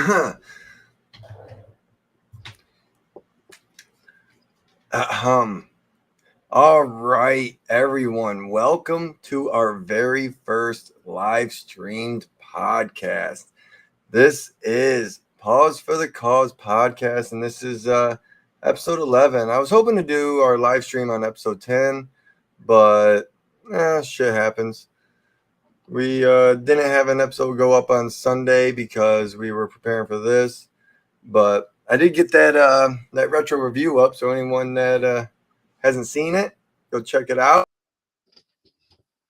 All right, everyone. Welcome to our very first live streamed podcast. This is Pause for the Cause podcast, and this is episode 11. I was hoping to do our live stream on episode 10, but shit happens. We didn't have an episode go up on Sunday because we were preparing for this, but I did get that retro review up, so anyone that hasn't seen it, go check it out.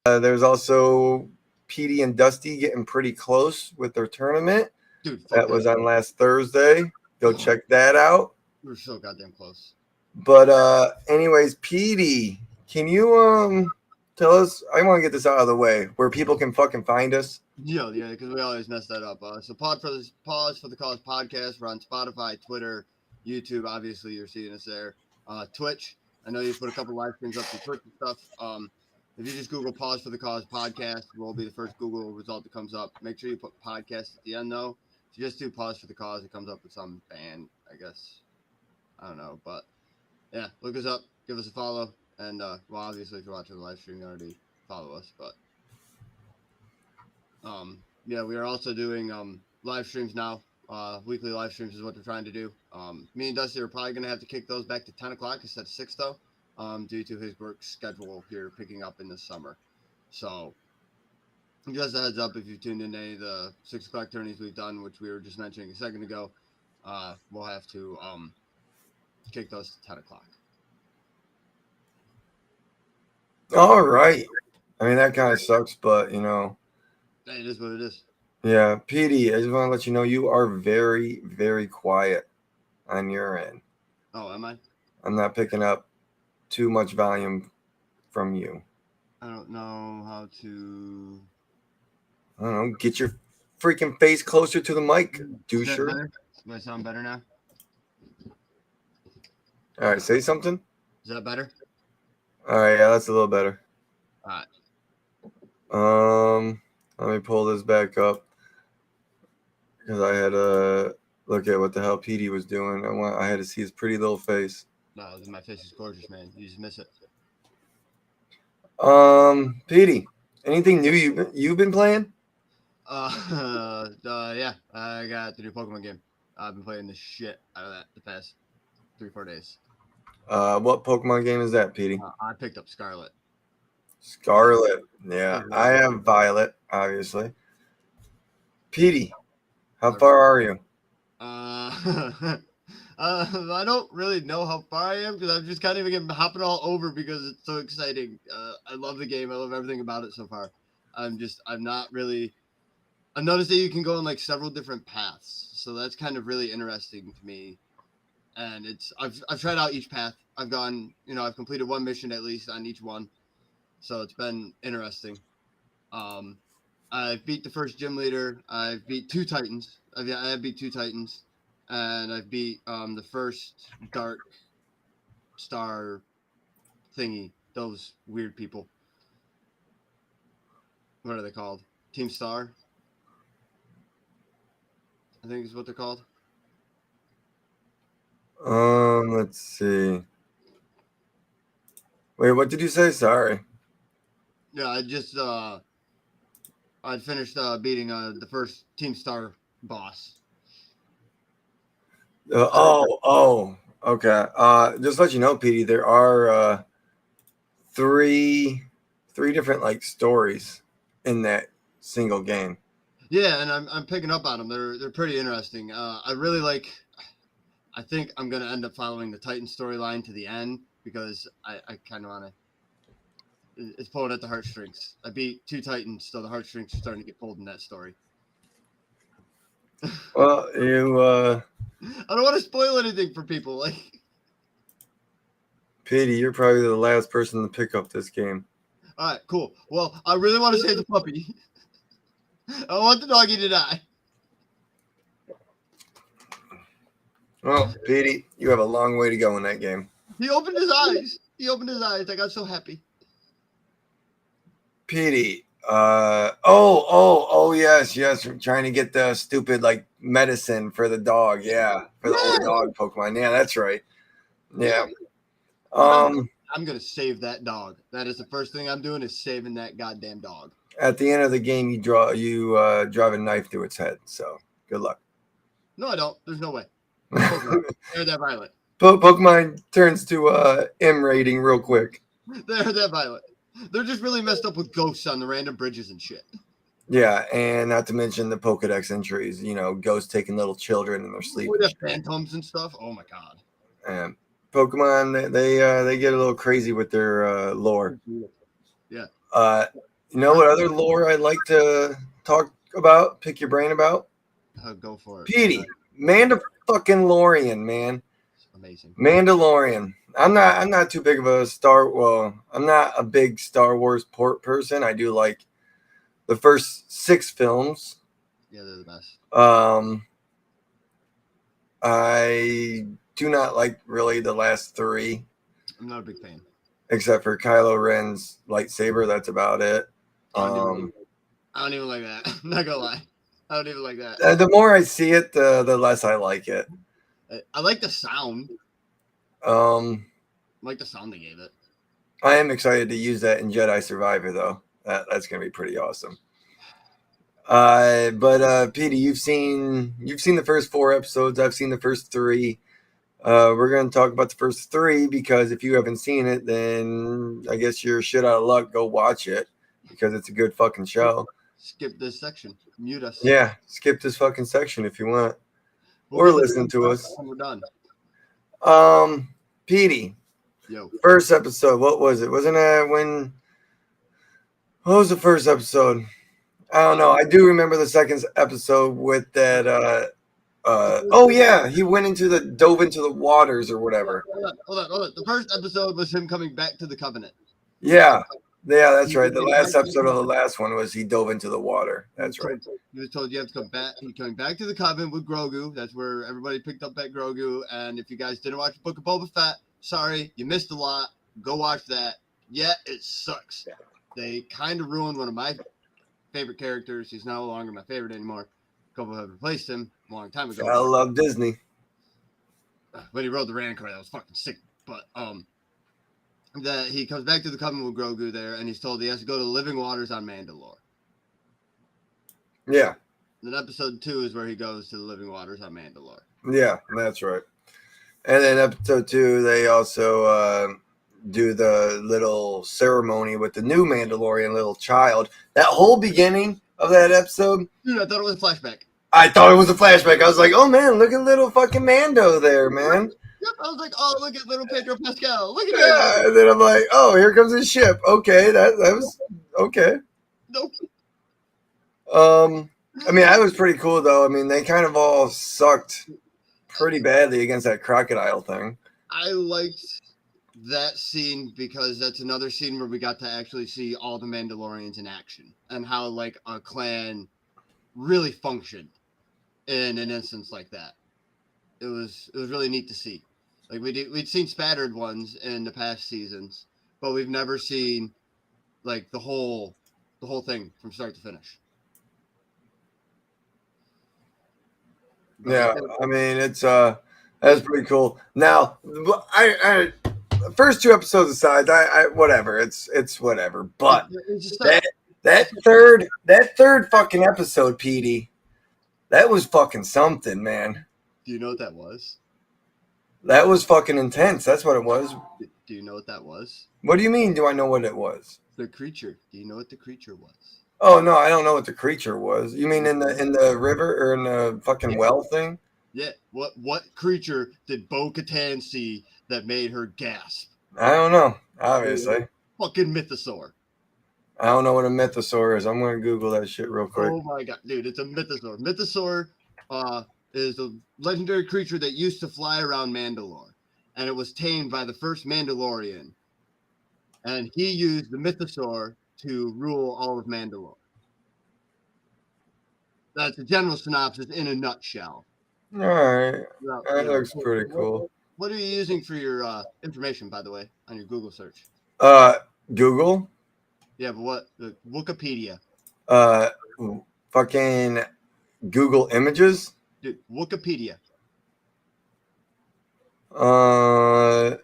There's also Petey and Dusty getting pretty close with their tournament. Dude, that was on last Thursday. Go check that out. We're so goddamn close. But anyways, Petey, can you tell us? I want to get this out of the way where people can fucking find us. Yeah, because we always mess that up. So Pause for the Cause podcast. We're on Spotify, Twitter, YouTube. Obviously, you're seeing us there. Twitch. I know you put a couple live streams up to Twitch and stuff. If you just Google Pause for the Cause podcast, it will be the first Google result that comes up. Make sure you put podcast at the end, though. If you just do Pause for the Cause, it comes up with some band, I guess. I don't know. But, yeah, look us up. Give us a follow. And, well, obviously, if you're watching the live stream, you already follow us. But, yeah, we are also doing live streams now. Weekly live streams is what we're trying to do. Me and Dusty are probably going to have to kick those back to 10 o'clock instead of 6, though, due to his work schedule here picking up in the summer. So, just a heads up, if you've tuned in to any of the 6 o'clock tourneys we've done, which we were just mentioning a second ago, we'll have to kick those to 10 o'clock. All right. I mean, that kind of sucks, but, you know. It is what it is. Yeah, Petey, I just want to let you know you are very, very quiet on your end. Oh, am I? I'm not picking up too much volume from you. I don't know how to... I don't know. Get your freaking face closer to the mic, doucher. Do I sound better now? All right, say something. Is that better? All right, yeah, that's a little better. All right. Let me pull this back up because I had to look at what the hell Petey was doing. I had to see his pretty little face. No, my face is gorgeous, man. You just miss it. Petey, anything new you've been playing? Yeah, I got the new Pokemon game. I've been playing the shit out of that the past 3-4 days. What Pokemon game is that, Petey? I picked up Scarlet. Scarlet, yeah. I have Violet, obviously. Petey, how far are you? I don't really know how far I am because I'm just kind of hopping all over because it's so exciting. I love the game. I love everything about it so far. I'm not really. I noticed that you can go on like several different paths, so that's kind of really interesting to me. And I've tried out each path. I've gone, I've completed one mission at least on each one, so it's been interesting. I've beat the first gym leader. I've beat 2 Titans. I beat 2 Titans, and I've beat the first Dark Star thingy. Those weird people. What are they called? Team Star, I think is what they're called. Let's see. Wait, what did you say? Sorry. Yeah, I'd finished beating the first Team Star boss. Okay. Just to let you know, Petey, there are 3 different like stories in that single game. Yeah, and I'm picking up on them. They're pretty interesting. I really like. I think I'm gonna end up following the Titan storyline to the end because I kind of wanna. It's pulling at the heartstrings. I beat 2 Titans, so the heartstrings are starting to get pulled in that story. Well, I don't want to spoil anything for people. Like, Petey, you're probably the last person to pick up this game. All right, cool. Well, I really want to save the puppy. I want the doggy to die. Well, Petey, you have a long way to go in that game. He opened his eyes. I got so happy. Petey, Yes. I'm trying to get the stupid like medicine for the dog. Yeah, for the old Yeah. dog Pokemon. Yeah, that's right. Yeah. I'm, Um, I'm gonna save that dog. That is the first thing I'm doing is saving that goddamn dog. at the end of the game, you drive a knife through its head. So good luck. No, I don't. There's no way. Pokemon, they're that violent. Pokemon turns to M rating real quick. They're that violent. They're just really messed up with ghosts on the random bridges and shit. Yeah, and not to mention the Pokedex entries. You know, ghosts taking little children in their sleep. With the phantoms and stuff. Oh my god. And Pokemon, they get a little crazy with their lore. Yeah. Uh, you know what other lore I'd like to talk about? Pick your brain about? Go for it. Petey, Manda-fucking-Lorian, man. It's amazing. Mandalorian. I'm not too big of a I'm not a big Star Wars port person. I do like the first 6 films. Yeah, they're the best. I do not like really the last 3, I'm not a big fan. except for Kylo Ren's lightsaber. That's about it. I don't even like that. I'm not gonna lie. I don't even like that. The more I see it, the less I like it. I like the sound. I like the sound they gave it. I am excited to use that in Jedi Survivor, though. That's gonna be pretty awesome. But Petey, you've seen the first 4 episodes. I've seen the first 3. We're gonna talk about the first 3 because if you haven't seen it, then I guess you're shit out of luck. Go watch it because it's a good fucking show. Skip this section. Mute us. Yeah, skip this fucking section if you want, or listen to us. When we're done. Petey. Yo. First episode. What was it? Wasn't it when? What was the first episode? I don't know. I do remember the second episode with that. Oh yeah, he dove into the waters or whatever. Hold on. The first episode was him coming back to the Covenant. Yeah, that's right. The last episode of the last one was he dove into the water. That's right. He was told you have to come back. He's coming back to the Covenant with Grogu. That's where everybody picked up that Grogu. And if you guys didn't watch the Book of Boba Fett, sorry, you missed a lot. Go watch that. Yeah, it sucks. They kind of ruined one of my favorite characters. He's no longer my favorite anymore. A couple have replaced him a long time ago. I love Disney. When he rode the Rancor, that was fucking sick. But that he comes back to the Covenant with Grogu there, and he's told he has to go to the Living Waters on Mandalore. Yeah. And then episode 2 is where he goes to the Living Waters on Mandalore. Yeah, that's right. And then episode 2, they also do the little ceremony with the new Mandalorian little child. That whole beginning of that episode. Dude, I thought it was a flashback. I thought it was a flashback. I was like, oh man, look at little fucking Mando there, man. Yep, I was like, oh, look at little Pedro Pascal. Look at him. And then I'm like, oh, here comes his ship. Okay, that was okay. Nope. I mean, that was pretty cool though. I mean, they kind of all sucked pretty badly against that crocodile thing. I liked that scene because that's another scene where we got to actually see all the Mandalorians in action and how like a clan really functioned in an instance like that. It was really neat to see. Like we'd seen spattered ones in the past seasons, but we've never seen like the whole thing from start to finish. Yeah, I mean it's that's pretty cool. Now, I first 2 episodes aside, I whatever, it's whatever. But that third fucking episode, Petey, that was fucking something, man. Do you know what that was? That was fucking intense. That's what it was. Do you know what that was? What do you mean? Do I know what it was? The creature. Do you know what the creature was? Oh no, I don't know what the creature was. You mean in the river or in the fucking well thing? Yeah. What creature did Bo-Katan see that made her gasp? I don't know. Obviously. Fucking mythosaur. I don't know what a mythosaur is. I'm gonna Google that shit real quick. Oh my god, dude, it's a mythosaur. Mythosaur is a legendary creature that used to fly around Mandalore, and it was tamed by the first Mandalorian, and he used the mythosaur to rule all of Mandalore. That's a general synopsis in a nutshell. All right, that looks pretty cool. What are you using for your information, by the way, on your Google search? Google. Yeah, but what? Wikipedia. Uh, fucking Google Images. Dude, Wikipedia.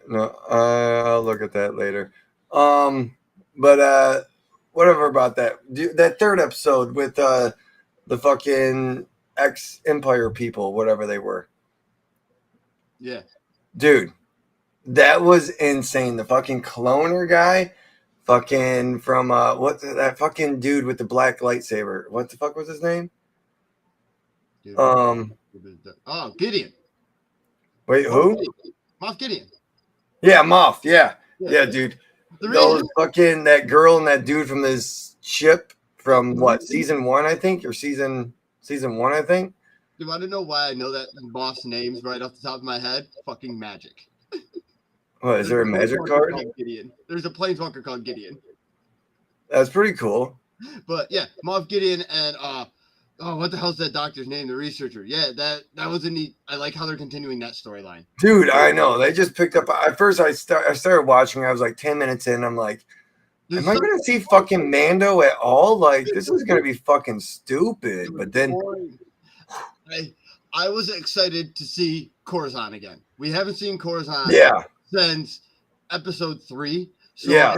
No, I'll look at that later. But whatever about that. That third episode with the fucking ex Empire people, whatever they were. Yeah. Dude, that was insane. The fucking cloner guy, fucking from what that fucking dude with the black lightsaber. What the fuck was his name? Dude, Um, oh, Gideon. wait, who? Moff Gideon. Yeah, Moff. Yeah, Yeah. yeah, dude. The Those reason, fucking that girl and that dude from this ship from what season one, I think, or season one, I think. do you want to know why I know that Moff's names right off the top of my head? Fucking magic. What is there a magic planeswalker card? called Gideon. There's a planeswalker called Gideon. That's pretty cool. But yeah, Moff Gideon and oh, what the hell's that doctor's name? The researcher. Yeah, that was a neat. I like how they're continuing that storyline. Dude, I know. They just picked up. At first, I started watching. I was like 10 minutes in. I'm like, am I going to see fucking Mando at all? Like, this is going to be fucking stupid. But then, I was excited to see Coruscant again. We haven't seen Coruscant yeah, since episode 3. So yeah,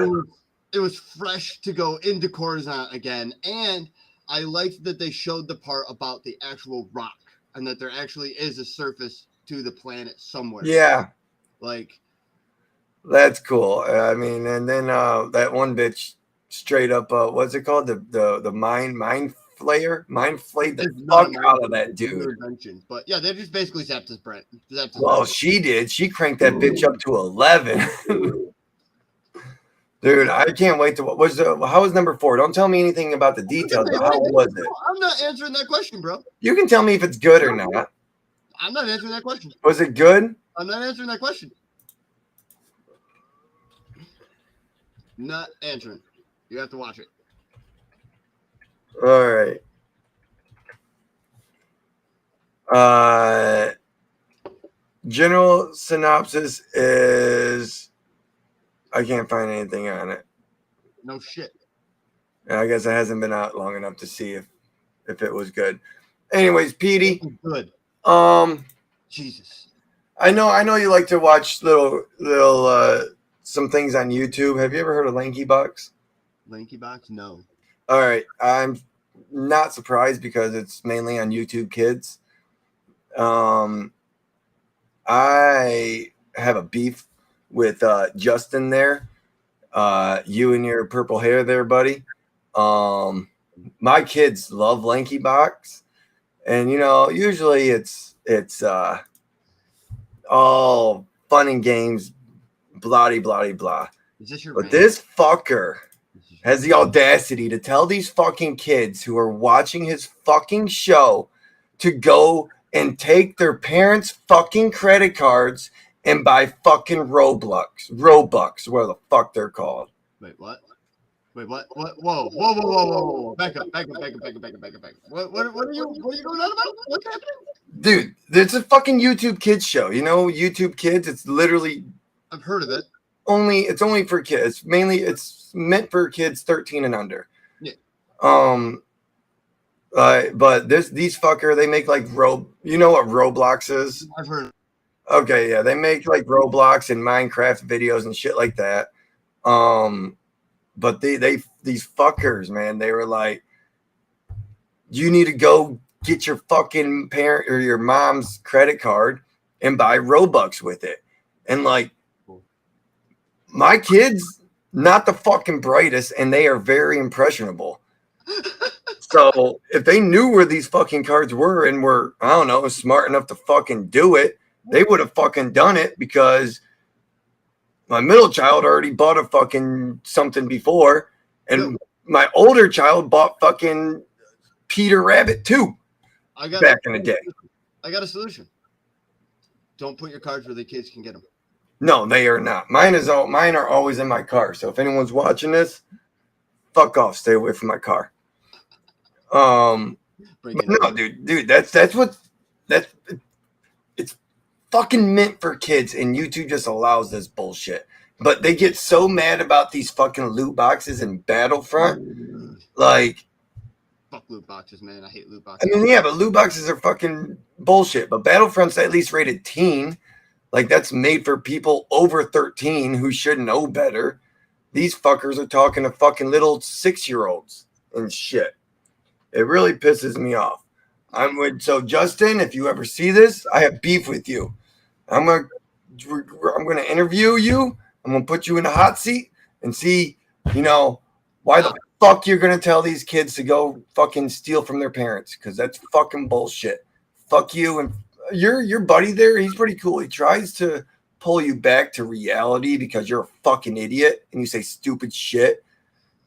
it was fresh to go into Coruscant again. And I liked that they showed the part about the actual rock and that there actually is a surface to the planet somewhere. yeah. Like, That's cool. I mean, and then that one bitch straight up, what's it called? The mind flayed the it's fuck not out of that dude. inventions, but yeah, they just basically zapped his brain. Well, she did. She cranked that bitch up to 11. Dude, I can't wait to. How was number 4? Don't tell me anything about the details. But how was it? I'm not answering that question, bro. You can tell me if it's good or not. I'm not answering that question. Was it good? I'm not answering that question. Not answering. You have to watch it. All right. General synopsis is I can't find anything on it. No shit. I guess it hasn't been out long enough to see if it was good. Anyways, Petey. Good. Jesus. I know you like to watch little some things on YouTube. Have you ever heard of Lanky Box? Lanky Box? No. All right. I'm not surprised because it's mainly on YouTube Kids. I have a beef with Justin there. You and your purple hair there, buddy. My kids love Lanky Box. And usually it's all fun and games, blah blah blah. Is this your but this fucker has the audacity to tell these fucking kids who are watching his fucking show to go and take their parents' fucking credit cards and buy fucking Robux, whatever the fuck they're called. Wait, what? Wait, what? What? Whoa. Back up. What are you going on about? What's happening? Dude, it's a fucking YouTube Kids show. YouTube Kids, it's literally I've heard of it. It's only for kids. It's meant for kids 13 and under. Yeah. But these fucker, they make like you know what Roblox is? I've heard. Okay, yeah, they make like Roblox and Minecraft videos and shit like that. But these fuckers, man, they were like, you need to go get your fucking parent or your mom's credit card and buy Robux with it. And like, my kids, not the fucking brightest, and they are very impressionable. So if they knew where these fucking cards were and were, I don't know, smart enough to fucking do it, they would have fucking done it because my middle child already bought a fucking something before, and my older child bought fucking Peter Rabbit 2 back in the day. I got a solution. Don't put your cards where the kids can get them. No, they are not. Mine are always in my car. So if anyone's watching this, fuck off. Stay away from my car. But no, dude, that's it's fucking meant for kids, and YouTube just allows this bullshit. but they get so mad about these fucking loot boxes in Battlefront. Like, fuck loot boxes, man. I hate loot I boxes. mean, yeah, but loot boxes are fucking bullshit. But Battlefront's at least rated teen. Like, that's made for people over 13 who should know better. These fuckers are talking to fucking little 6-year-olds and shit. It really pisses me off. So Justin, if you ever see this, I have beef with you. I'm gonna I'm gonna interview you. I'm gonna put you in a hot seat and see, why the fuck you're gonna tell these kids to go fucking steal from their parents, because that's fucking bullshit. Fuck you. And your buddy there, he's pretty cool. He tries to pull you back to reality because you're a fucking idiot and you say stupid shit.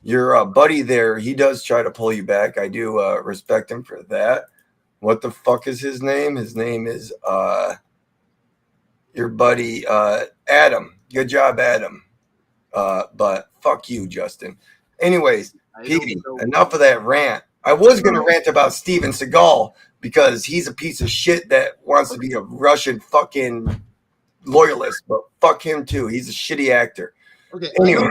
Your buddy there, he does try to pull you back. I do respect him for that. What the fuck is his name? His name is your buddy Adam. Good job, Adam. But fuck you, Justin. Anyways, Petey, enough of that rant. I was going to rant about Steven Seagal because he's a piece of shit that wants to be a Russian fucking loyalist, but fuck him too. He's a shitty actor. Okay, Anyway.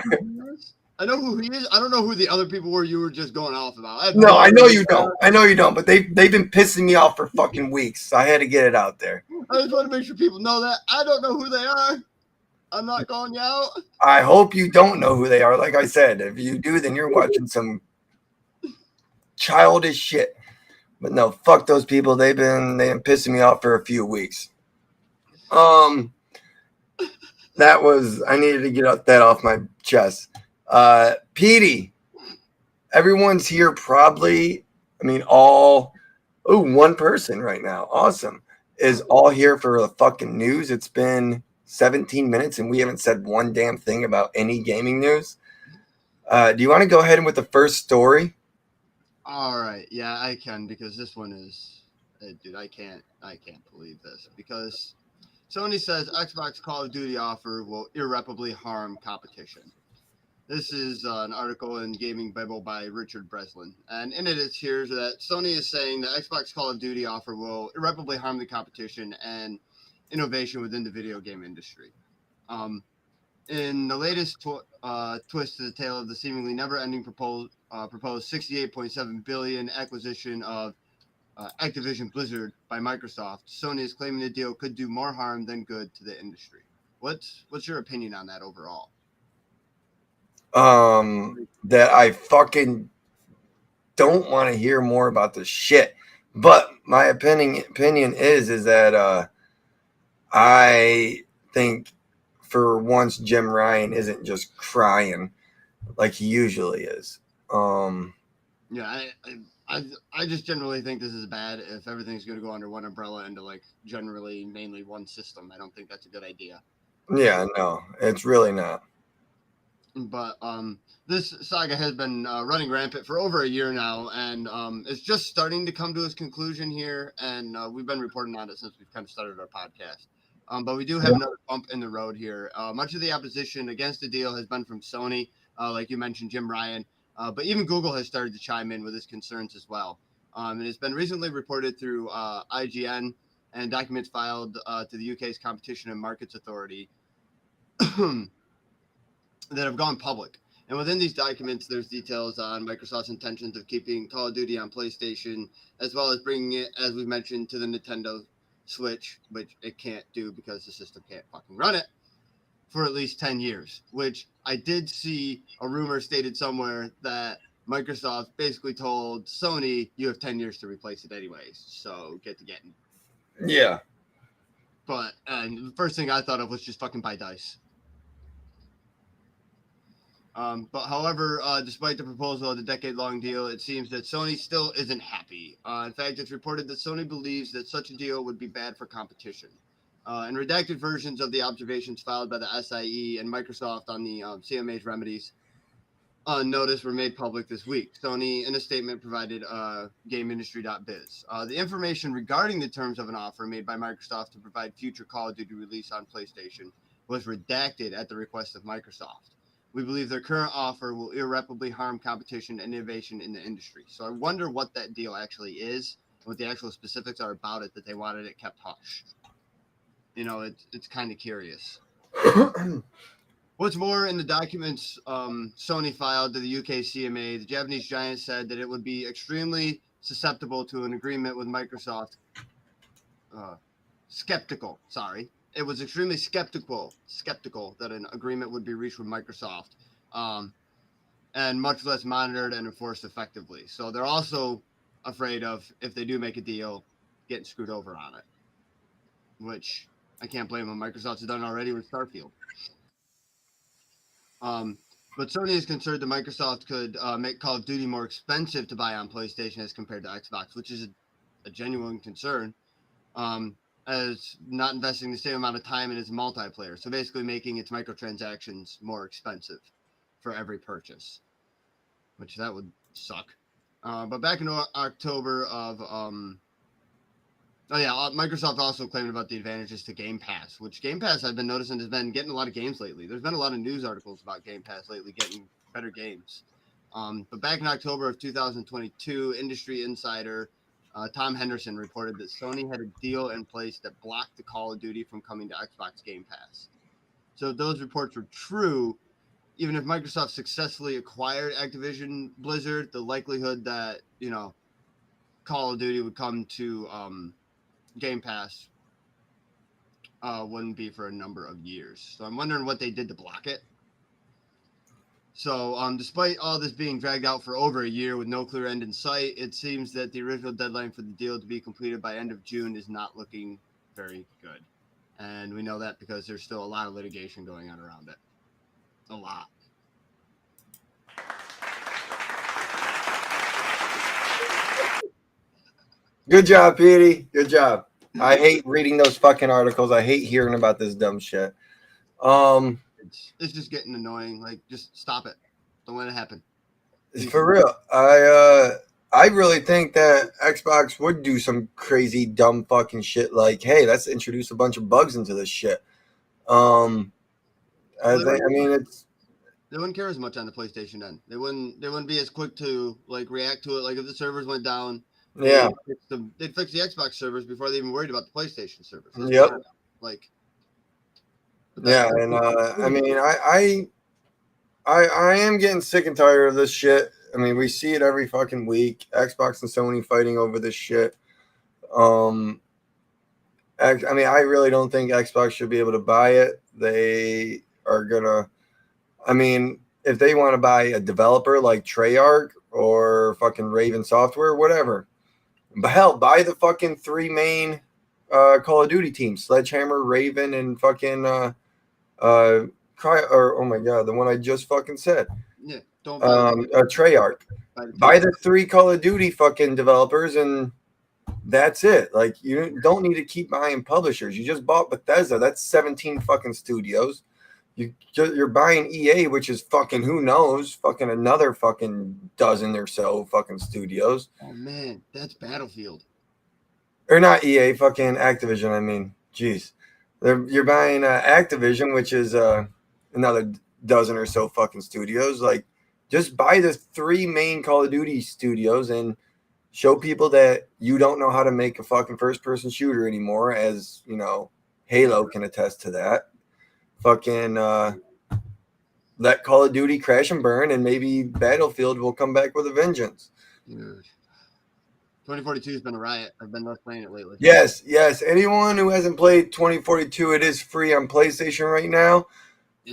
I know who he is. I don't know who the other people were you were just going off about. No, I know you don't. I know you don't. But they've been pissing me off for fucking weeks. So I had to get it out there. I just want to make sure people know that. I don't know who they are. I'm not calling you out. I hope you don't know who they are. Like I said, if you do, then you're watching some childish shit. But no, fuck those people. They've been pissing me off for a few weeks. That was, I needed to get that off my chest. Petey, everyone's here probably, one person right now, awesome, is all here for the fucking news. It's been 17 minutes and we haven't said one damn thing about any gaming news. Do you want to go ahead with the first story? All right, yeah, I can, because this one is, dude, I can't believe this, because Sony says Xbox Call of Duty offer will irreparably harm competition. This is an article in Gaming Bible by Richard Breslin, and in it here's that Sony is saying the Xbox Call of Duty offer will irreparably harm the competition and innovation within the video game industry. In the latest twist to the tale of the seemingly never-ending proposed $68.7 billion acquisition of Activision Blizzard by Microsoft, Sony is claiming the deal could do more harm than good to the industry. What's your opinion on that overall? That I fucking don't want to hear more about this shit. But my opinion is that I think for once Jim Ryan isn't just crying like he usually is. Yeah, I just generally think this is bad. If everything's going to go under one umbrella into like generally mainly one system, I don't think that's a good idea. Yeah, no, it's really not. But this saga has been running rampant for over a year now, and it's just starting to come to its conclusion here. And we've been reporting on it since we've kind of started our podcast. But we do have another bump in the road here. Much of the opposition against the deal has been from Sony, like you mentioned, Jim Ryan. But even Google has started to chime in with its concerns as well. And it's been recently reported through IGN and documents filed to the UK's Competition and Markets Authority that have gone public. And within these documents, there's details on Microsoft's intentions of keeping Call of Duty on PlayStation, as well as bringing it, as we mentioned, to the Nintendo Switch, which it can't do because the system can't fucking run it, for at least 10 years, which I did see a rumor stated somewhere that Microsoft basically told Sony, you have 10 years to replace it anyways, so get to getting. Yeah. But the first thing I thought of was just fucking buy DICE. But however, despite the proposal of the decade-long deal, it seems that Sony still isn't happy. In fact, it's reported that Sony believes that such a deal would be bad for competition. And redacted versions of the observations filed by the SIE and Microsoft on the CMA's remedies notice were made public this week. Sony, in a statement provided GameIndustry.biz. The information regarding the terms of an offer made by Microsoft to provide future Call of Duty release on PlayStation was redacted at the request of Microsoft. We believe their current offer will irreparably harm competition and innovation in the industry. So I wonder what that deal actually is, what the actual specifics are about it, that they wanted it kept hush. You know, it's kind of curious. What's more, in the documents Sony filed to the UK CMA, the Japanese giant said that it would be extremely susceptible to an agreement with Microsoft. Skeptical, sorry. It was extremely skeptical that an agreement would be reached with Microsoft, and much less monitored and enforced effectively. So they're also afraid of, if they do make a deal, getting screwed over on it, which I can't blame them. Microsoft's done already with Starfield. But Sony is concerned that Microsoft could make Call of Duty more expensive to buy on PlayStation as compared to Xbox, which is a genuine concern, as not investing the same amount of time in its multiplayer. So basically making its microtransactions more expensive for every purchase, which that would suck. But back in October of Microsoft also claimed about the advantages to Game Pass, which Game Pass I've been noticing has been getting a lot of games lately. There's been a lot of news articles about Game Pass lately getting better games. But back in October of 2022, industry insider Tom Henderson reported that Sony had a deal in place that blocked the Call of Duty from coming to Xbox Game Pass. So if those reports were true, even if Microsoft successfully acquired Activision Blizzard, the likelihood that, Call of Duty would come to Game Pass wouldn't be for a number of years. So I'm wondering what they did to block it. So despite all this being dragged out for over a year with no clear end in sight, it seems that the original deadline for the deal to be completed by end of June is not looking very good. And we know that because there's still a lot of litigation going on around it. A lot. Good job, Petey. Good job. I hate reading those fucking articles. I hate hearing about this dumb shit. It's just getting annoying. Like, just stop it. Don't let it happen. For real. I really think that Xbox would do some crazy dumb fucking shit like, hey, let's introduce a bunch of bugs into this shit. It's they wouldn't care as much on the PlayStation end. They wouldn't be as quick to like react to it. Like if the servers went down, yeah, they'd fix the Xbox servers before they even worried about the PlayStation servers. Yep. Like, yeah, and I am getting sick and tired of this shit. I mean, we see it every fucking week. Xbox and Sony fighting over this shit. I really don't think Xbox should be able to buy it. They are gonna. I mean, if they want to buy a developer like Treyarch or fucking Raven Software, whatever. But hell, buy the fucking three main Call of Duty teams: Sledgehammer, Raven, and fucking oh my god, the one I just fucking said. Yeah, don't Treyarch. Buy the three Call of Duty fucking developers, and that's it. Like, you don't need to keep buying publishers. You just bought Bethesda. That's 17 fucking studios. You're buying EA, which is fucking, who knows, fucking another fucking dozen or so fucking studios. Oh man, that's Battlefield. Or not EA, fucking Activision. I mean, jeez, you're buying Activision, which is another dozen or so fucking studios. Like, just buy the three main Call of Duty studios and show people that you don't know how to make a fucking first-person shooter anymore, as Halo can attest to that. Fucking let Call of Duty crash and burn, and maybe Battlefield will come back with a vengeance. Dude. 2042 has been a riot. I've been not playing it lately. Yes. Anyone who hasn't played 2042, it is free on PlayStation right now.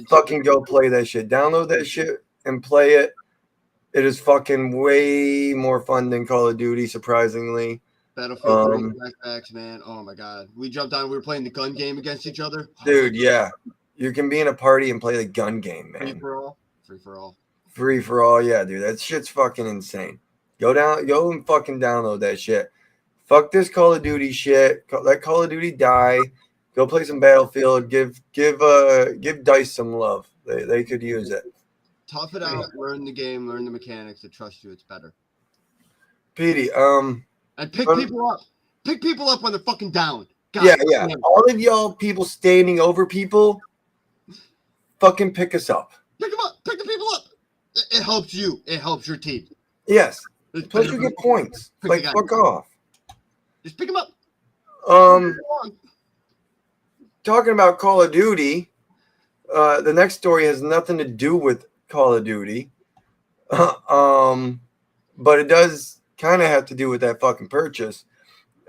Fucking go play that shit. Download that shit and play it. It is fucking way more fun than Call of Duty, surprisingly. Battlefield flashbacks, man. Oh my god. We jumped on, we were playing the gun game against each other. Dude, yeah. You can be in a party and play the gun game, man. Free for all, yeah, dude. That shit's fucking insane. Go and fucking download that shit. Fuck this Call of Duty shit. Let Call of Duty die. Go play some Battlefield. Give DICE some love. They could use it. Tough it out. Learn the game. Learn the mechanics. To trust you, it's better. Petey, and pick people up. Pick people up when they're fucking down. God, yeah. All of y'all people standing over people, fucking pick us up. Pick them up. Pick the people up. It helps you. It helps your team. Yes. Plus you get points. Like, fuck off. Just pick them up. Talking about Call of Duty, The next story has nothing to do with Call of Duty, um, but it does kind of have to do with that fucking purchase.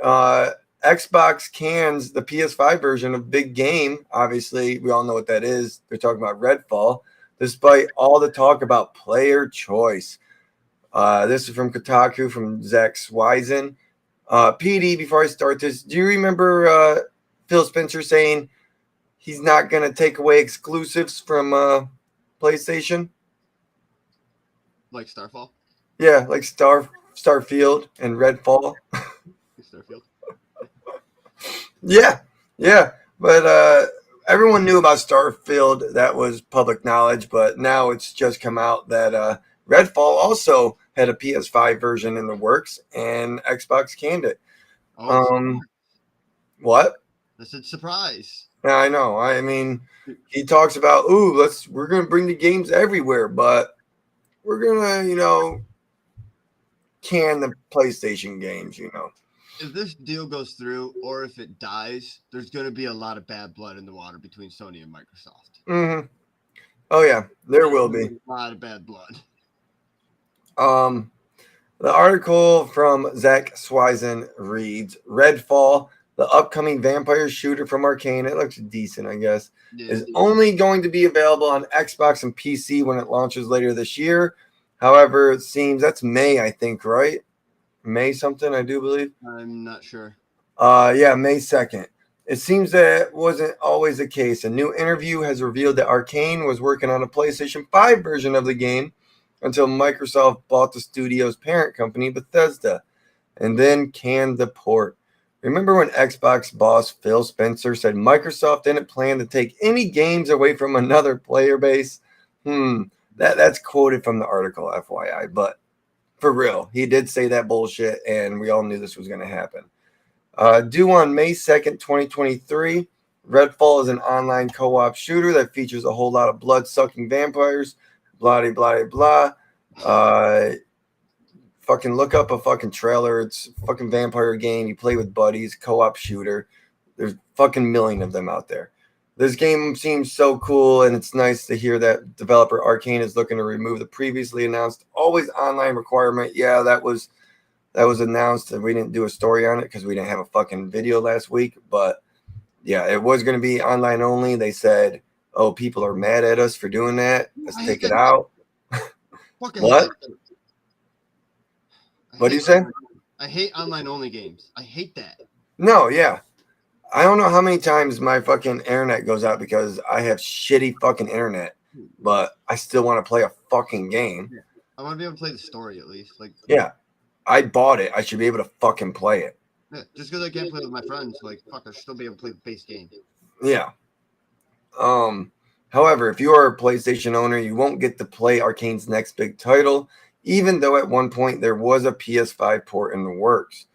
Uh, Xbox cans the PS5 version of Big Game. Obviously, we all know what that is. They're talking about Redfall, despite all the talk about player choice. This is from Kotaku from Zach Swisen. PD, before I start this, do you remember Phil Spencer saying he's not going to take away exclusives from PlayStation? Like Starfall, Yeah, like Starfield and Redfall. Starfield. Yeah, yeah. But everyone knew about Starfield. That was public knowledge. But now it's just come out that Redfall also had a PS5 version in the works, and Xbox canned it. Oh, Um, what? I said surprise. Yeah, I know. I mean, he talks about, ooh, we're gonna bring the games everywhere, but we're gonna, can the PlayStation games. If this deal goes through or if it dies, there's going to be a lot of bad blood in the water between Sony and Microsoft. Mm-hmm. Oh yeah, there will be A lot of bad blood. Um, the article from Zach Swisen reads: Redfall, the upcoming vampire shooter from Arcane. It looks decent, I guess. Yeah. Is only going to be available on Xbox and PC when it launches later this year. However, it seems that's May, I think, right? May something, I do believe. I'm not sure. Yeah, May 2nd. It seems that wasn't always the case. A new interview has revealed that Arcane was working on a PlayStation 5 version of the game until Microsoft bought the studio's parent company, Bethesda, and then canned the port. Remember when Xbox boss Phil Spencer said Microsoft didn't plan to take any games away from another player base? That's quoted from the article, FYI. But for real, he did say that bullshit, and we all knew this was going to happen. Due on May 2nd, 2023, Redfall is an online co op shooter that features a whole lot of blood sucking vampires. Blah, blah, blah. Fucking look up a fucking trailer. It's a fucking vampire game. You play with buddies, co op shooter. There's fucking million of them out there. This game seems so cool, and it's nice to hear that developer Arcane is looking to remove the previously announced always online requirement. Yeah, that was announced, and we didn't do a story on it because we didn't have a fucking video last week. But yeah, it was going to be online only. They said, "Oh, people are mad at us for doing that. Let's take it out." What? What do you say? I hate online only games. I hate that. No, yeah. I don't know how many times my fucking internet goes out because I have shitty fucking internet, but I still want to play a fucking game. Yeah. I want to be able to play the story at least. Yeah, I bought it. I should be able to fucking play it. Yeah, just because I can't play with my friends, fuck, I should still be able to play the base game. Yeah. However, if you are a PlayStation owner, you won't get to play Arcane's next big title, even though at one point there was a PS5 port in the works.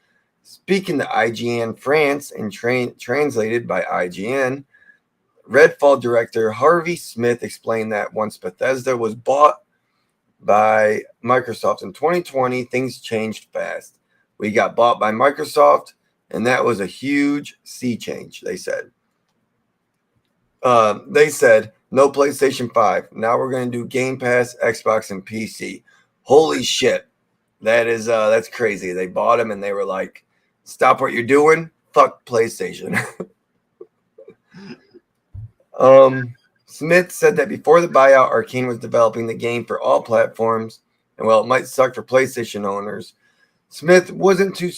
Speaking to IGN France and translated by IGN, Redfall director Harvey Smith explained that once Bethesda was bought by Microsoft in 2020, things changed fast. We got bought by Microsoft, and that was a huge sea change, they said. They said, no PlayStation 5. Now we're going to do Game Pass, Xbox, and PC. Holy shit. That's crazy. They bought him, and they were like, stop what you're doing. Fuck PlayStation. Smith said that before the buyout, Arcane was developing the game for all platforms, and while it might suck for PlayStation owners, Smith wasn't too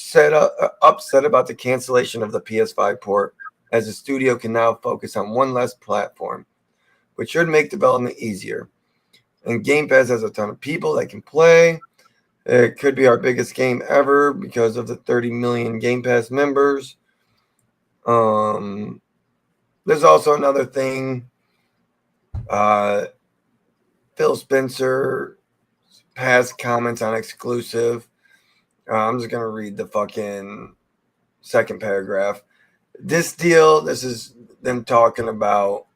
upset about the cancellation of the PS5 port, as the studio can now focus on one less platform, which should make development easier. And Game Pass has a ton of people that can play. It could be our biggest game ever because of the 30 million Game Pass members. There's also another thing. Phil Spencer past comments on exclusive. I'm just going to read the fucking second paragraph. This deal, this is them talking about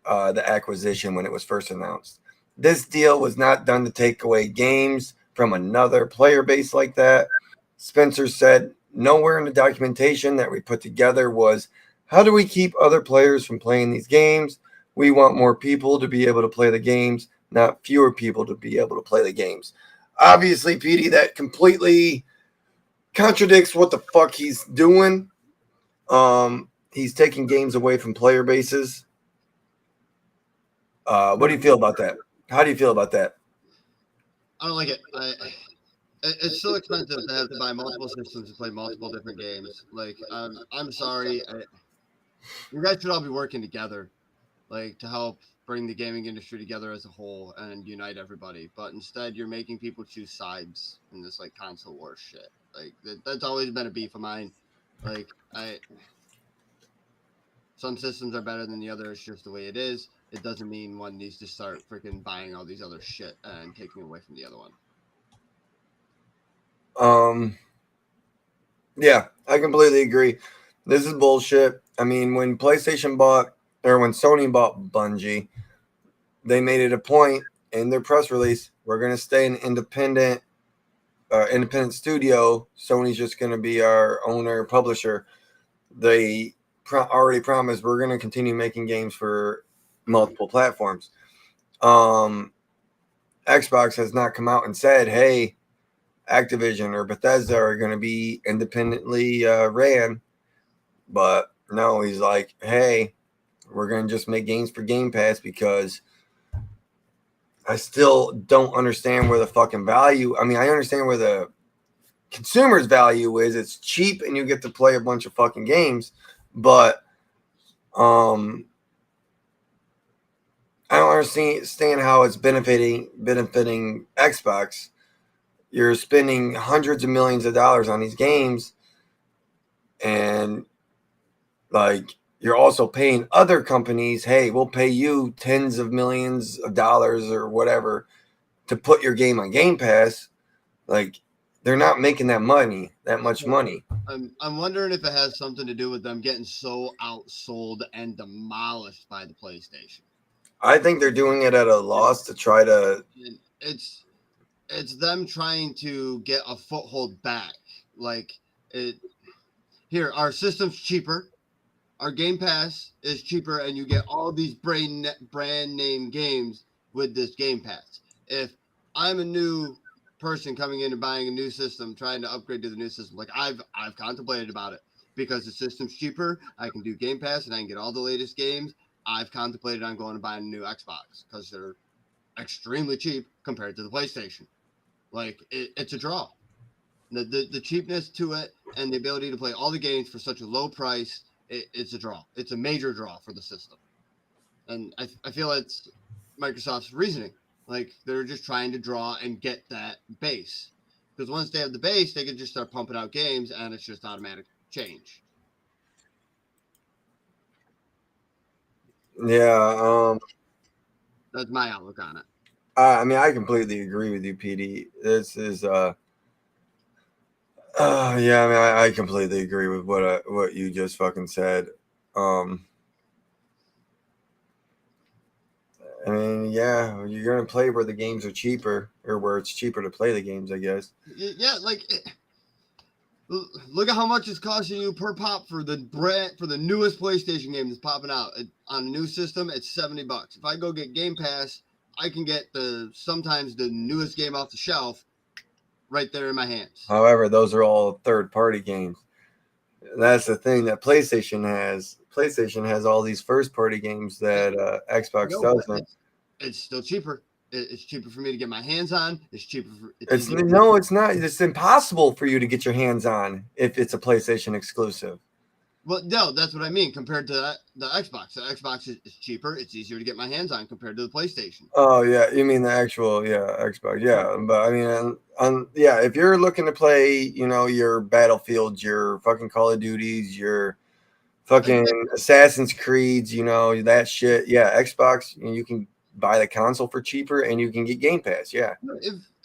the acquisition when it was first announced. This deal was not done to take away games from another player base like that. Spencer said, nowhere in the documentation that we put together was, how do we keep other players from playing these games? We want more people to be able to play the games, not fewer people to be able to play the games. Obviously, PD, that completely contradicts what the fuck he's doing. He's taking games away from player bases. What do you feel about that? How do you feel about that? I don't like it. It's so expensive to have to buy multiple systems to play multiple different games. Like, I'm sorry. You guys should all be working together, like, to help bring the gaming industry together as a whole and unite everybody. But instead, you're making people choose sides in this like console war shit. Like, that's always been a beef of mine. Like, some systems are better than the other. It's just the way it is. It doesn't mean one needs to start freaking buying all these other shit and taking away from the other one. Yeah, I completely agree. This is bullshit. I mean, when PlayStation bought or when Sony bought Bungie, they made it a point in their press release, we're going to stay an independent studio. Sony's just going to be our owner publisher. They already promised we're going to continue making games for multiple platforms. Xbox has not come out and said, hey, Activision or Bethesda are going to be independently ran. But no, he's like, hey, we're going to just make games for Game Pass because I still don't understand where the fucking value. I mean, I understand where the consumer's value is. It's cheap and you get to play a bunch of fucking games. But I don't understand how it's benefiting Xbox. You're spending hundreds of millions of dollars on these games, and like you're also paying other companies, hey, we'll pay you tens of millions of dollars or whatever to put your game on Game Pass. Like they're not making that much money. I'm wondering if it has something to do with them getting so outsold and demolished by the PlayStation. I think they're doing it at a loss to try to. It's them trying to get a foothold back. Like here, our system's cheaper, our Game Pass is cheaper, and you get all these brand name games with this Game Pass. If I'm a new person coming in and buying a new system, trying to upgrade to the new system, like I've contemplated about it because the system's cheaper. I can do Game Pass and I can get all the latest games. I've contemplated on going to buy a new Xbox because they're extremely cheap compared to the PlayStation. Like it's a draw. The cheapness to it and the ability to play all the games for such a low price, it's a draw. It's a major draw for the system. And I feel it's Microsoft's reasoning. Like they're just trying to draw and get that base. Because once they have the base, they can just start pumping out games and it's just automatic change. Yeah. That's my outlook on it. I mean, I completely agree with you, PD. This is yeah, I mean, I completely agree with what you just fucking said. I mean, yeah, you're gonna play where the games are cheaper, or where it's cheaper to play the games, I guess. Yeah, like look at how much it's costing you per pop for the newest PlayStation game that's popping out on a new system. It's $70. If I go get Game Pass, I can get sometimes the newest game off the shelf right there in my hands. However, those are all third-party games. That's the thing that PlayStation has. PlayStation has all these first-party games that Xbox doesn't. It's still cheaper. It's cheaper for me to get my hands on. It's cheaper. It's not. It's impossible for you to get your hands on if it's a PlayStation exclusive. Well, no, that's what I mean. Compared to the Xbox, the Xbox is cheaper. It's easier to get my hands on compared to the PlayStation. Oh yeah, you mean the actual Xbox? Yeah, but I mean, yeah, if you're looking to play, your Battlefields, your fucking Call of Duties, your fucking Assassin's Creeds, that shit. Yeah, Xbox, you can buy the console for cheaper, and you can get Game Pass. Yeah.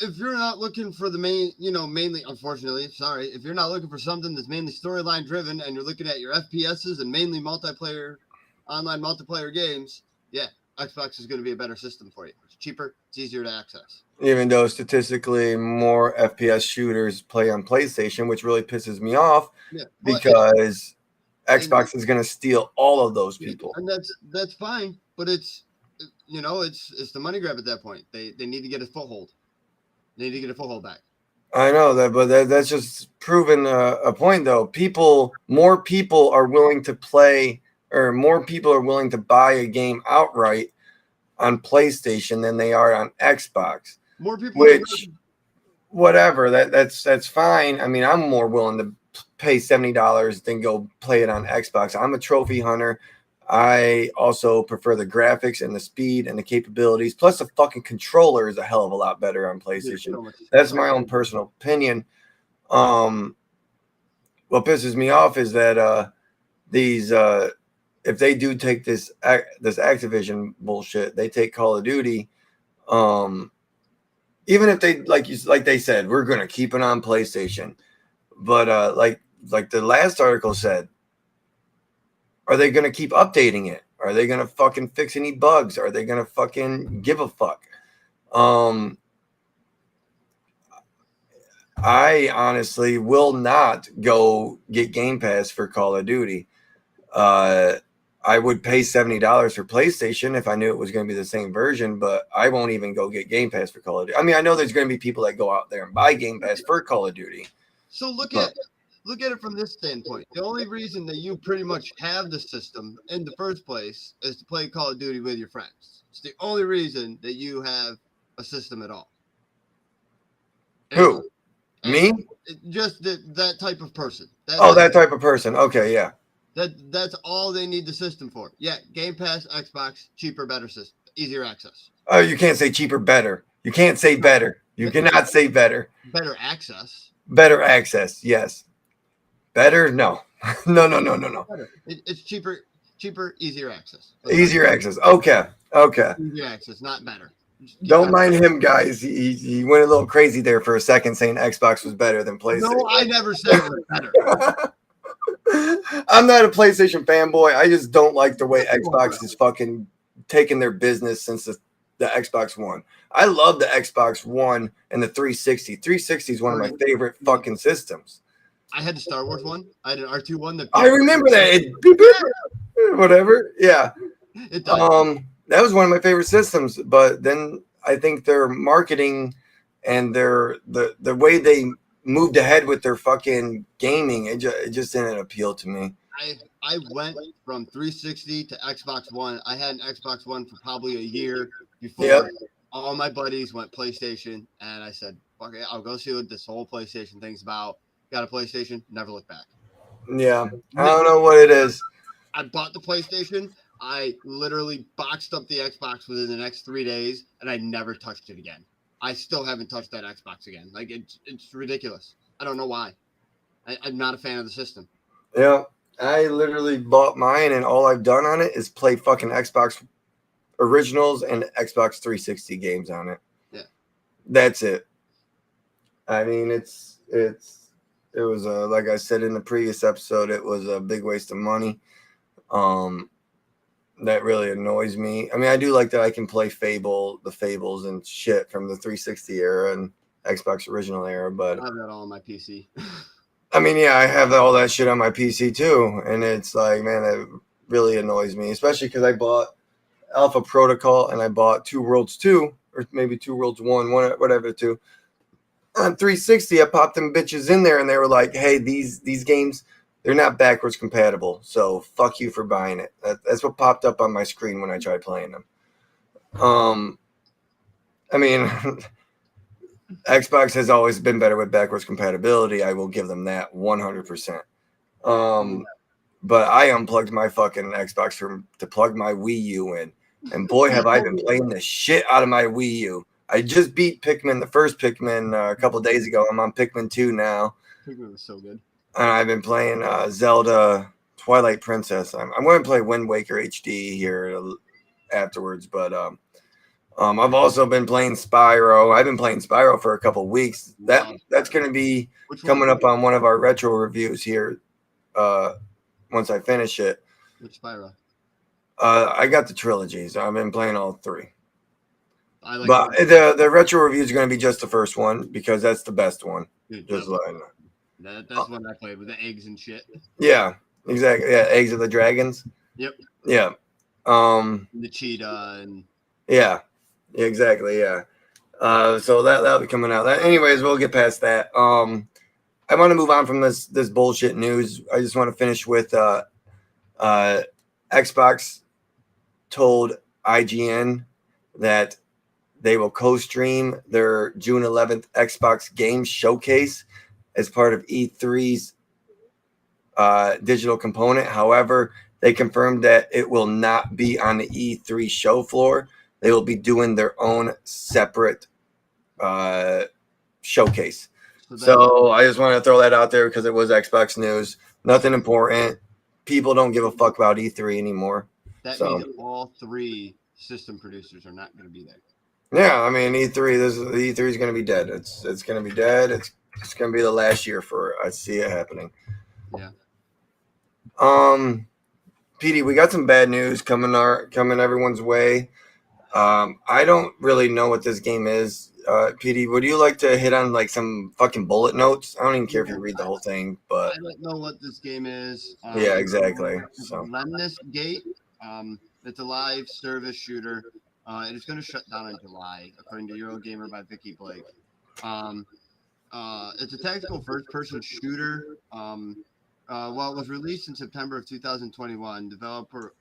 If you're not looking for the mainly, unfortunately, sorry, if you're not looking for something that's mainly storyline driven, and you're looking at your FPSs and mainly online multiplayer games, yeah, Xbox is going to be a better system for you. It's cheaper, it's easier to access. Even though statistically more FPS shooters play on PlayStation, which really pisses me off, because Xbox is going to steal all of those people. And that's fine. but it's it's the money grab at that point. They need to get a foothold. They need to get a foothold back. I know that, but that's just proven a point, though. More people are willing to play, or more people are willing to buy a game outright on PlayStation than they are on Xbox. More people are Which, whatever, that's fine. I mean, I'm more willing to pay $70 than go play it on Xbox. I'm a trophy hunter. I also prefer the graphics and the speed and the capabilities. Plus, the fucking controller is a hell of a lot better on PlayStation. That's my own personal opinion. What pisses me off is that these if they do take this Activision bullshit, they take Call of Duty. Even if they like they said, we're gonna keep it on PlayStation, but like the last article said, are they going to keep updating it? Are they going to fucking fix any bugs? Are they going to fucking give a fuck? I honestly will not go get Game Pass for Call of Duty. I would pay $70 for PlayStation if I knew it was going to be the same version, but I won't even go get Game Pass for Call of Duty. I mean, I know there's going to be people that go out there and buy Game Pass for Call of Duty. So look at it from this standpoint. The only reason that you pretty much have the system in the first place is to play Call of Duty with your friends. It's the only reason that you have a system at all. Who? Me? Just that type of person. That type of person. Okay, yeah. That's all they need the system for. Yeah, Game Pass, Xbox, cheaper, better system, easier access. Oh, you can't say cheaper, better. You can't say better. You cannot say better. Better access. Better access, yes. Better, no. No. It's cheaper, easier access. Easier access. Okay. Easier access, not better. Don't mind him, guys. He went a little crazy there for a second, saying Xbox was better than PlayStation. No, I never said it was better. I'm not a PlayStation fanboy. I just don't like the way Xbox is fucking taking their business since the Xbox One. I love the Xbox One and the 360. 360 is one of my favorite fucking systems. I had the Star Wars one. I had an R2 one. I remember that. Whatever. Yeah. That was one of my favorite systems. But then I think their marketing and the way they moved ahead with their fucking gaming, it just didn't appeal to me. I went from 360 to Xbox One. I had an Xbox One for probably a year before all my buddies went PlayStation, and I said, "Fuck it, I'll go see what this whole PlayStation thing's about." Got a PlayStation, never looked back. Yeah, I don't know what it is. I bought the PlayStation. I literally boxed up the Xbox within the next 3 days, and I never touched it again. I still haven't touched that Xbox again. Like it's ridiculous. I don't know why. I'm not a fan of the system. Yeah, I literally bought mine, and all I've done on it is play fucking Xbox originals and Xbox 360 games on it. Yeah, that's it. I mean, it was like I said in the previous episode, it was a big waste of money. That really annoys me. I mean, I do like that I can play the Fables and shit from the 360 era and Xbox original era, but I have that all on my PC. I mean, yeah, I have all that shit on my PC too, and it's like, man, that really annoys me, especially because I bought Alpha Protocol and I bought Two Worlds 2, or maybe Two Worlds 1, whatever, 2. On 360, I popped them bitches in there, and they were like, hey, these games, they're not backwards compatible, so fuck you for buying it. That's what popped up on my screen when I tried playing them. I mean, Xbox has always been better with backwards compatibility. I will give them that 100%. But I unplugged my fucking Xbox to plug my Wii U in, and boy, have I been playing the shit out of my Wii U. I just beat the first Pikmin a couple of days ago. I'm on Pikmin 2 now. Pikmin was so good. And I've been playing Zelda Twilight Princess. I'm going to play Wind Waker HD here afterwards, but I've also been playing Spyro. I've been playing Spyro for a couple of weeks. That's going to be coming up on one of our retro reviews here once I finish it. Which Spyro? I got the trilogy, so I've been playing all three. But the retro review is going to be just the first one because that's the best one. Dude, just letting you know. That's one I played with the eggs and shit. Yeah, exactly. Yeah, Eggs of the Dragons. Yep. Yeah. The cheetah and Yeah, exactly. Yeah. So that'll be coming out. Anyways, we'll get past that. I want to move on from this bullshit news. I just want to finish with uh, Xbox told IGN that they will co-stream their June 11th Xbox Game Showcase as part of E3's digital component. However, they confirmed that it will not be on the E3 show floor. They will be doing their own separate showcase. so So I just want to throw that out there because it was Xbox news. Nothing important. People don't give a fuck about E3 anymore. that So means all 3 system producers are not going to be there. yeah, I mean E3. E3 is going to be dead. It's going to be dead. It's going to be the last year for it. I see it happening. Yeah. PD, we got some bad news coming everyone's way. I don't really know what this game is. PD, would you like to hit on like some fucking bullet notes? I don't even care if you read the whole thing, but I don't know what this game is. yeah, exactly. It's So Lemnis Gate. It's a live service shooter. It is going to shut down in July, according to Eurogamer by Vicky Blake. Um, it's a tactical first-person shooter. Well, it was released in September of 2021. Developer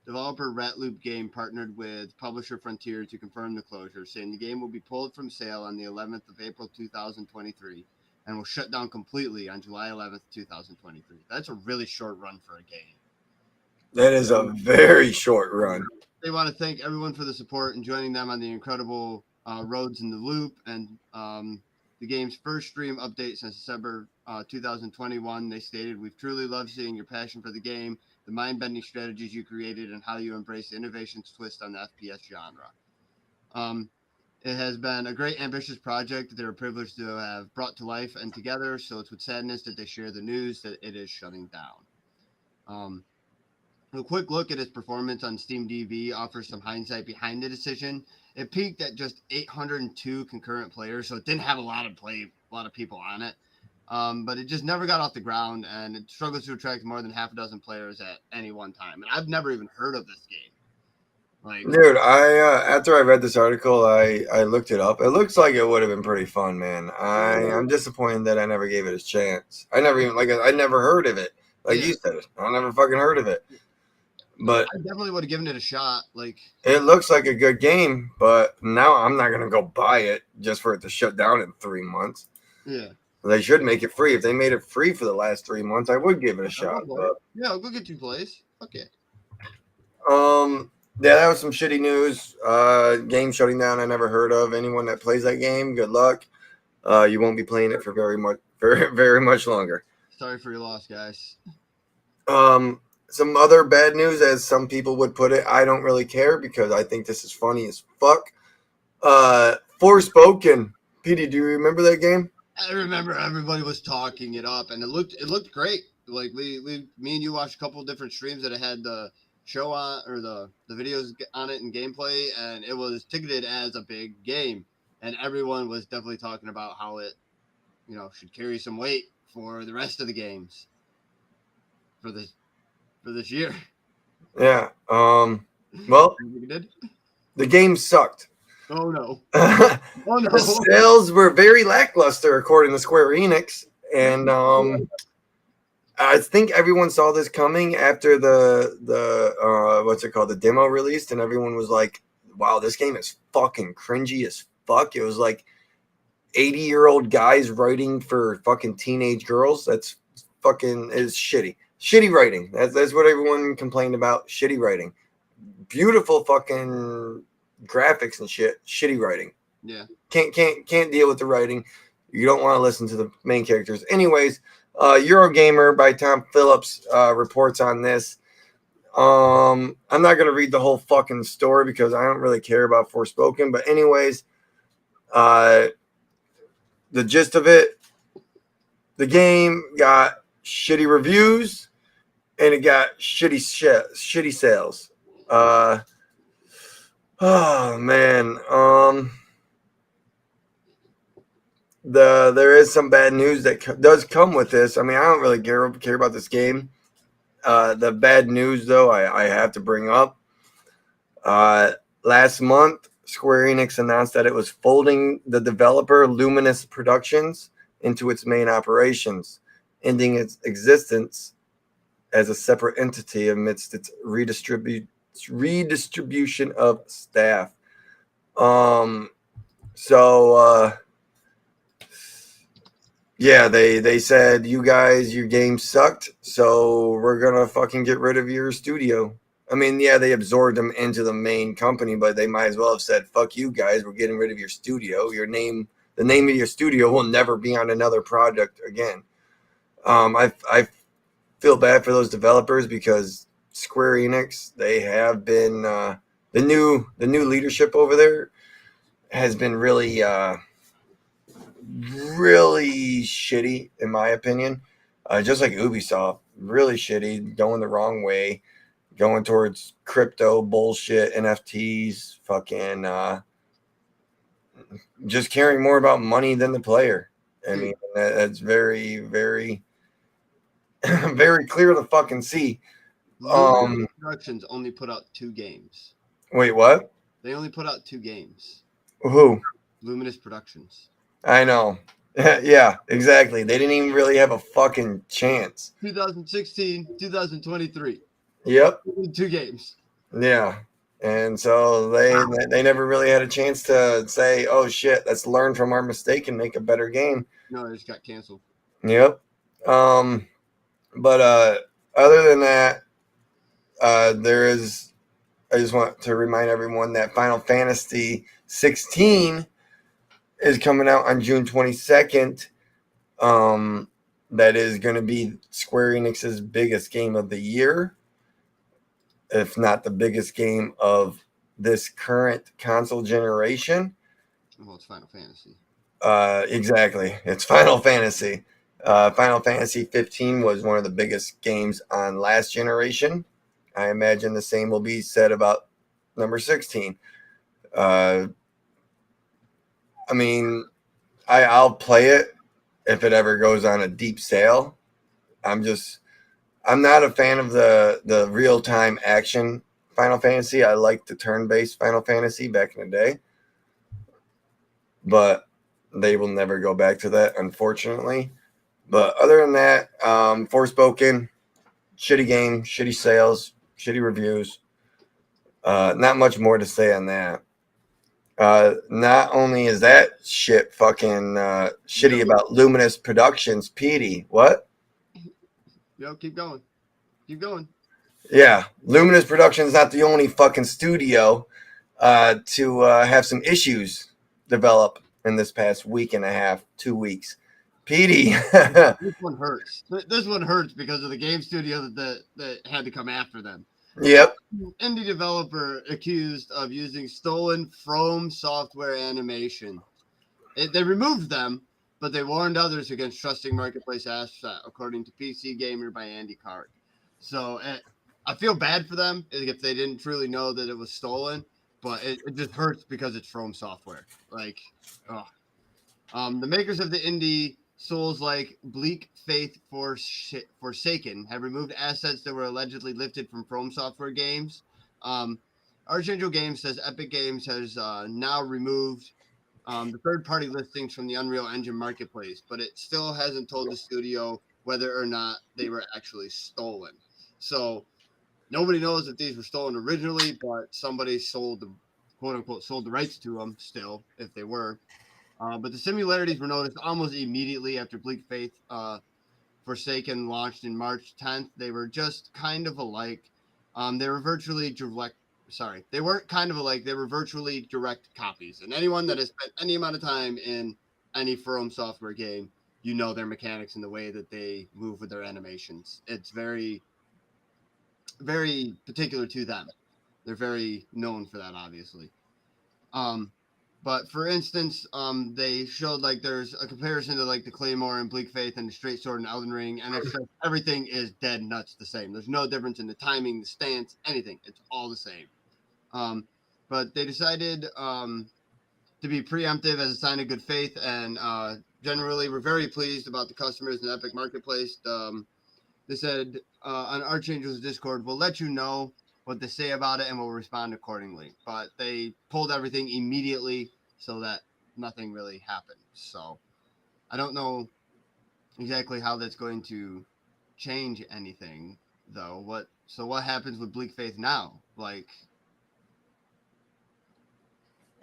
Ratloop Game partnered with publisher Frontier to confirm the closure, saying the game will be pulled from sale on the 11th of April 2023 and will shut down completely on July 11th, 2023. That's a really short run for a game. that is a very short run. They want to thank everyone for the support and joining them on the incredible Roads in the Loop and the game's first stream update since December 2021. They stated, "We've truly loved seeing your passion for the game, the mind-bending strategies you created, and how you embrace the innovation's twist on the FPS genre. It has been a great, ambitious project that they were privileged to have brought to life and together, so it's with sadness that they share the news that it is shutting down." A quick look at its performance on Steam DB offers some hindsight behind the decision. It peaked at just 802 concurrent players, so it didn't have a lot of people on it. But it just never got off the ground, and it struggles to attract more than half a dozen players at any one time. And I've never even heard of this game. Like, Dude, I after I read this article, I looked it up. It looks like it would have been pretty fun, man. I'm disappointed that I never gave it a chance. I never even I never heard of it. Like Yeah. you said, I never fucking heard of it. But I definitely would have given it a shot. Like, it looks like a good game, but now I'm not gonna go buy it just for it to shut down in 3 months. yeah. They should make it free. If they made it free for the last 3 months, I would give it a shot. But, Yeah, I'll go get 2 plays. Okay. yeah, that was some shitty news. Game shutting down. I never heard of anyone that plays that game. Good luck. You won't be playing it for very much longer. Sorry for your loss, guys. Some other bad news, as some people would put it. I don't really care because I think this is funny as fuck. Forspoken. PD, do you remember that game? I remember everybody was talking it up, and it looked great. Like me and you watched a couple of different streams that had the show on or the videos on it and gameplay, and it was ticketed as a big game, and everyone was definitely talking about how it, should carry some weight for the rest of the games for this year. Yeah. Well, You did? the game sucked. Oh no! The Oh no! sales were very lackluster, according to Square Enix, and I think everyone saw this coming after the what's it called, the demo released, and everyone was like, "Wow, this game is fucking cringy as fuck." It was like 80-year-old guys writing for fucking teenage girls. That's fucking is shitty writing. That's what everyone complained about. Shitty writing. Beautiful fucking graphics and shit. Shitty writing. Yeah. Can't deal with the writing. You don't want to listen to the main characters. Anyways, Eurogamer by Tom Phillips reports on this. I'm not gonna read the whole fucking story because I don't really care about Forspoken. But anyways, the gist of it, the game got shitty reviews and it got shitty sales. Oh man. There is some bad news that does come with this. I mean, I don't really care about this game. The bad news, though, I have to bring up. Last month, Square Enix announced that it was folding the developer Luminous Productions into its main operations, ending its existence as a separate entity amidst its redistribution of staff. Um, so yeah, they said, you guys, your game sucked, so we're gonna fucking get rid of your studio. I mean, yeah, they absorbed them into the main company, but they might as well have said, fuck you guys, we're getting rid of your studio. The name of your studio will never be on another product again. I feel bad for those developers because Square Enix, they have been the new leadership over there has been really shitty in my opinion. Just like Ubisoft, really shitty, going the wrong way, going towards crypto bullshit, NFTs, fucking just caring more about money than the player. I mean, that's very, very, very clear to fucking see. Luminous Productions only put out 2 games. Wait, what? They only put out 2 games. Who? Luminous Productions. I know. Yeah, exactly. They didn't even really have a fucking chance. 2016, 2023. Yep. 2 games. Yeah. And so they never really had a chance to say, "Oh shit, let's learn from our mistake and make a better game." No, it just got canceled. Yep. But other than that, there is. I just want to remind everyone that Final Fantasy 16 is coming out on June 22nd. That is going to be Square Enix's biggest game of the year, if not the biggest game of this current console generation. Well, it's Final Fantasy. Exactly. It's Final Fantasy. Final Fantasy 15 was one of the biggest games on last generation. I imagine the same will be said about number 16. I mean, I'll play it if it ever goes on a deep sale. I'm not a fan of the real time action Final Fantasy. I like the turn based Final Fantasy back in the day, but they will never go back to that, unfortunately. But other than that, Forspoken, shitty game, shitty sales, shitty reviews. Not much more to say on that. Not only is that shit fucking shitty about Luminous Productions, Petey. What? Yo, keep going. Keep going. Yeah, Luminous Productions not the only fucking studio to have some issues develop in this past week and a half, 2 weeks. Petey. This one hurts. This one hurts because of the game studio that had to come after them. Yep. Indie developer accused of using stolen From software animation. They removed them, but they warned others against trusting marketplace asset, according to PC Gamer by Andy Card. So I feel bad for them if they didn't truly know that it was stolen, but it just hurts because it's From software. Like, oh. The makers of the indie Souls-like Bleak Faith Forsaken have removed assets that were allegedly lifted from From Software games. Archangel Games says Epic Games has now removed the third-party listings from the Unreal Engine marketplace, but it still hasn't told the studio whether or not they were actually stolen. So nobody knows if these were stolen originally, but somebody sold the quote-unquote sold the rights to them still, if they were. But the similarities were noticed almost immediately after Bleak Faith Forsaken launched in March 10th. They were just kind of alike. They were virtually direct. Sorry, they weren't kind of alike. They were virtually direct copies. And anyone that has spent any amount of time in any From software game, you know their mechanics and the way that they move with their animations. It's very, very particular to them. They're very known for that, obviously. But for instance, they showed like there's a comparison to like the Claymore and Bleak Faith and the Straight Sword and Elden Ring, and it's just everything is dead nuts the same. There's no difference in the timing, the stance, anything. It's all the same. But they decided to be preemptive as a sign of good faith, and generally we're very pleased about the customers in Epic Marketplace. They said on Archangel's Discord, we'll let you know what they say about it and we'll respond accordingly. But they pulled everything immediately so that nothing really happened. So I don't know exactly how that's going to change anything, though. What happens with Bleak Faith now? Like,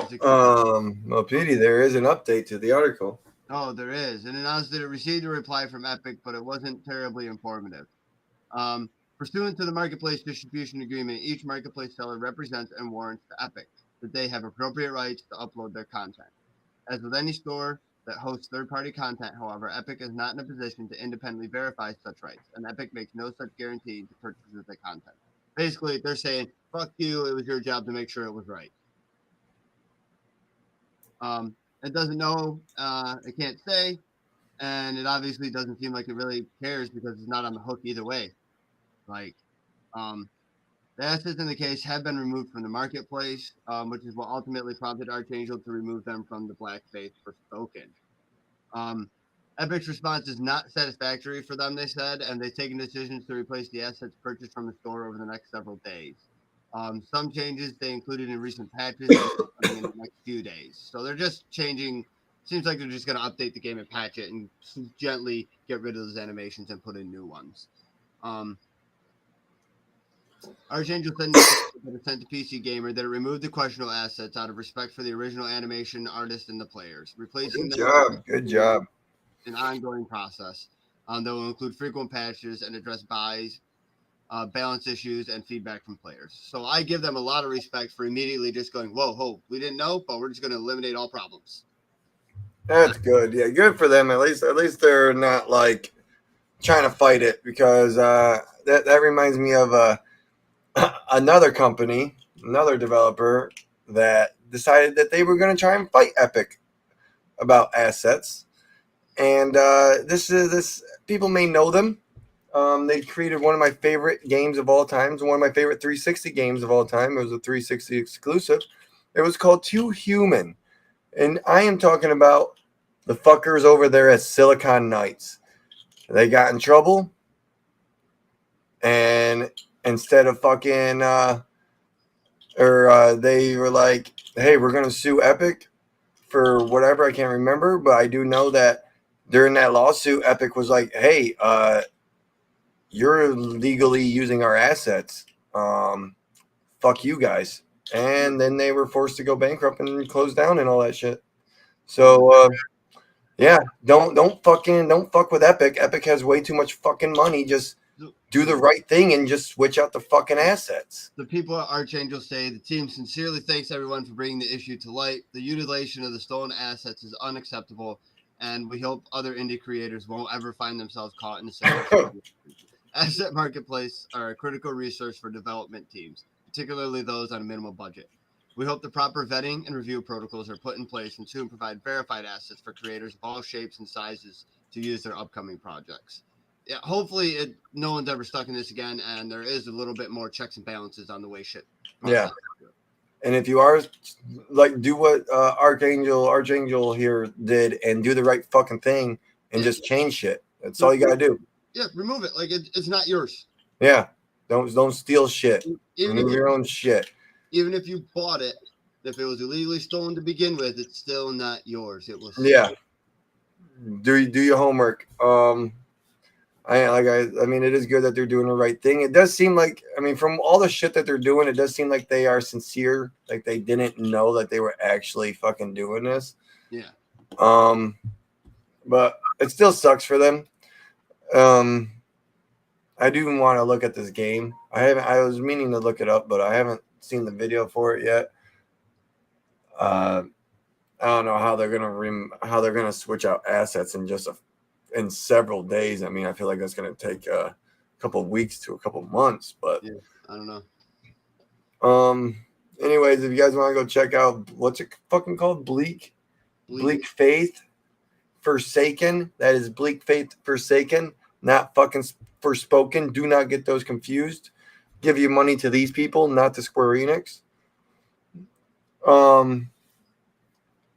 is it Well, Petey, there is an update to the article. Oh, there is. It announced that it received a reply from Epic, but it wasn't terribly informative. Um, Pursuant to the marketplace distribution agreement, each marketplace seller represents and warrants to Epic that they have appropriate rights to upload their content. As with any store that hosts third-party content, however, Epic is not in a position to independently verify such rights, and Epic makes no such guarantee to purchasers of the content. Basically, they're saying, "Fuck you! It was your job to make sure it was right." It doesn't know. It can't say, and it obviously doesn't seem like it really cares because it's not on the hook either way. Like, um, the assets in the case have been removed from the marketplace, which is what ultimately prompted Archangel to remove them from the Black Faith for Spoken. Um, Epic's response is not satisfactory for them, they said, and they've taken decisions to replace the assets purchased from the store over the next several days. Some changes they included in recent patches and coming in the next few days. So they're just changing. Seems like they're just going to update the game and patch it and gently get rid of those animations and put in new ones. Um, Archangel said in a statement that it sent to PC Gamer that it removed the questionable assets out of respect for the original animation artist and the players, replacing Good them job. Good job. an ongoing process that will include frequent patches and address buys, balance issues, and feedback from players. So I give them a lot of respect for immediately just going, whoa, ho, we didn't know, but we're just going to eliminate all problems. That's good. Yeah, good for them. At least they're not like trying to fight it because that reminds me of another company, another developer that decided that they were going to try and fight Epic about assets. And this people may know them. They created one of my favorite games of all time, one of my favorite 360 games of all time. It was a 360 exclusive. It was called Too Human, and I am talking about the fuckers over there at Silicon Knights. They got in trouble, and instead of fucking they were like, "Hey, we're gonna sue Epic for whatever, I can't remember, but I do know that during that lawsuit, Epic was like, "Hey, you're legally using our assets. Fuck you guys." And then they were forced to go bankrupt and close down and all that shit. So yeah, don't fuck with Epic. Epic has way too much fucking money. Just do the right thing and just switch out the fucking assets. The people at Archangel say the team sincerely thanks everyone for bringing the issue to light. The utilization of the stolen assets is unacceptable, and we hope other indie creators won't ever find themselves caught in the same situation. Asset marketplace are a critical resource for development teams, particularly those on a minimal budget. We hope the proper vetting and review protocols are put in place and soon provide verified assets for creators of all shapes and sizes to use their upcoming projects. Yeah, hopefully no one's ever stuck in this again, and there is a little bit more checks and balances on the way shit. Yeah. And if you are like, do what Archangel here did and do the right fucking thing and just change shit. That's all you gotta do. Yeah, remove it. Like it's not yours. Yeah. Don't steal shit. Remove your own shit. Even if you bought it, if it was illegally stolen to begin with, it's still not yours. It was. Yeah. Do your homework. I mean, it is good that they're doing the right thing. It does seem like, I mean, from all the shit that they're doing, it does seem like they are sincere. Like they didn't know that they were actually fucking doing this. Yeah. But it still sucks for them. I do want to look at this game. I was meaning to look it up, but I haven't seen the video for it yet. I don't know how they're gonna switch out assets in several days. I mean, I feel like that's gonna take a couple weeks to a couple months, but yeah, I don't know. Anyways, if you guys want to go check out what's it fucking called, Bleak Faith Forsaken. That is Bleak Faith Forsaken, not fucking Forspoken. Do not get those confused. Give you money to these people, not to Square Enix.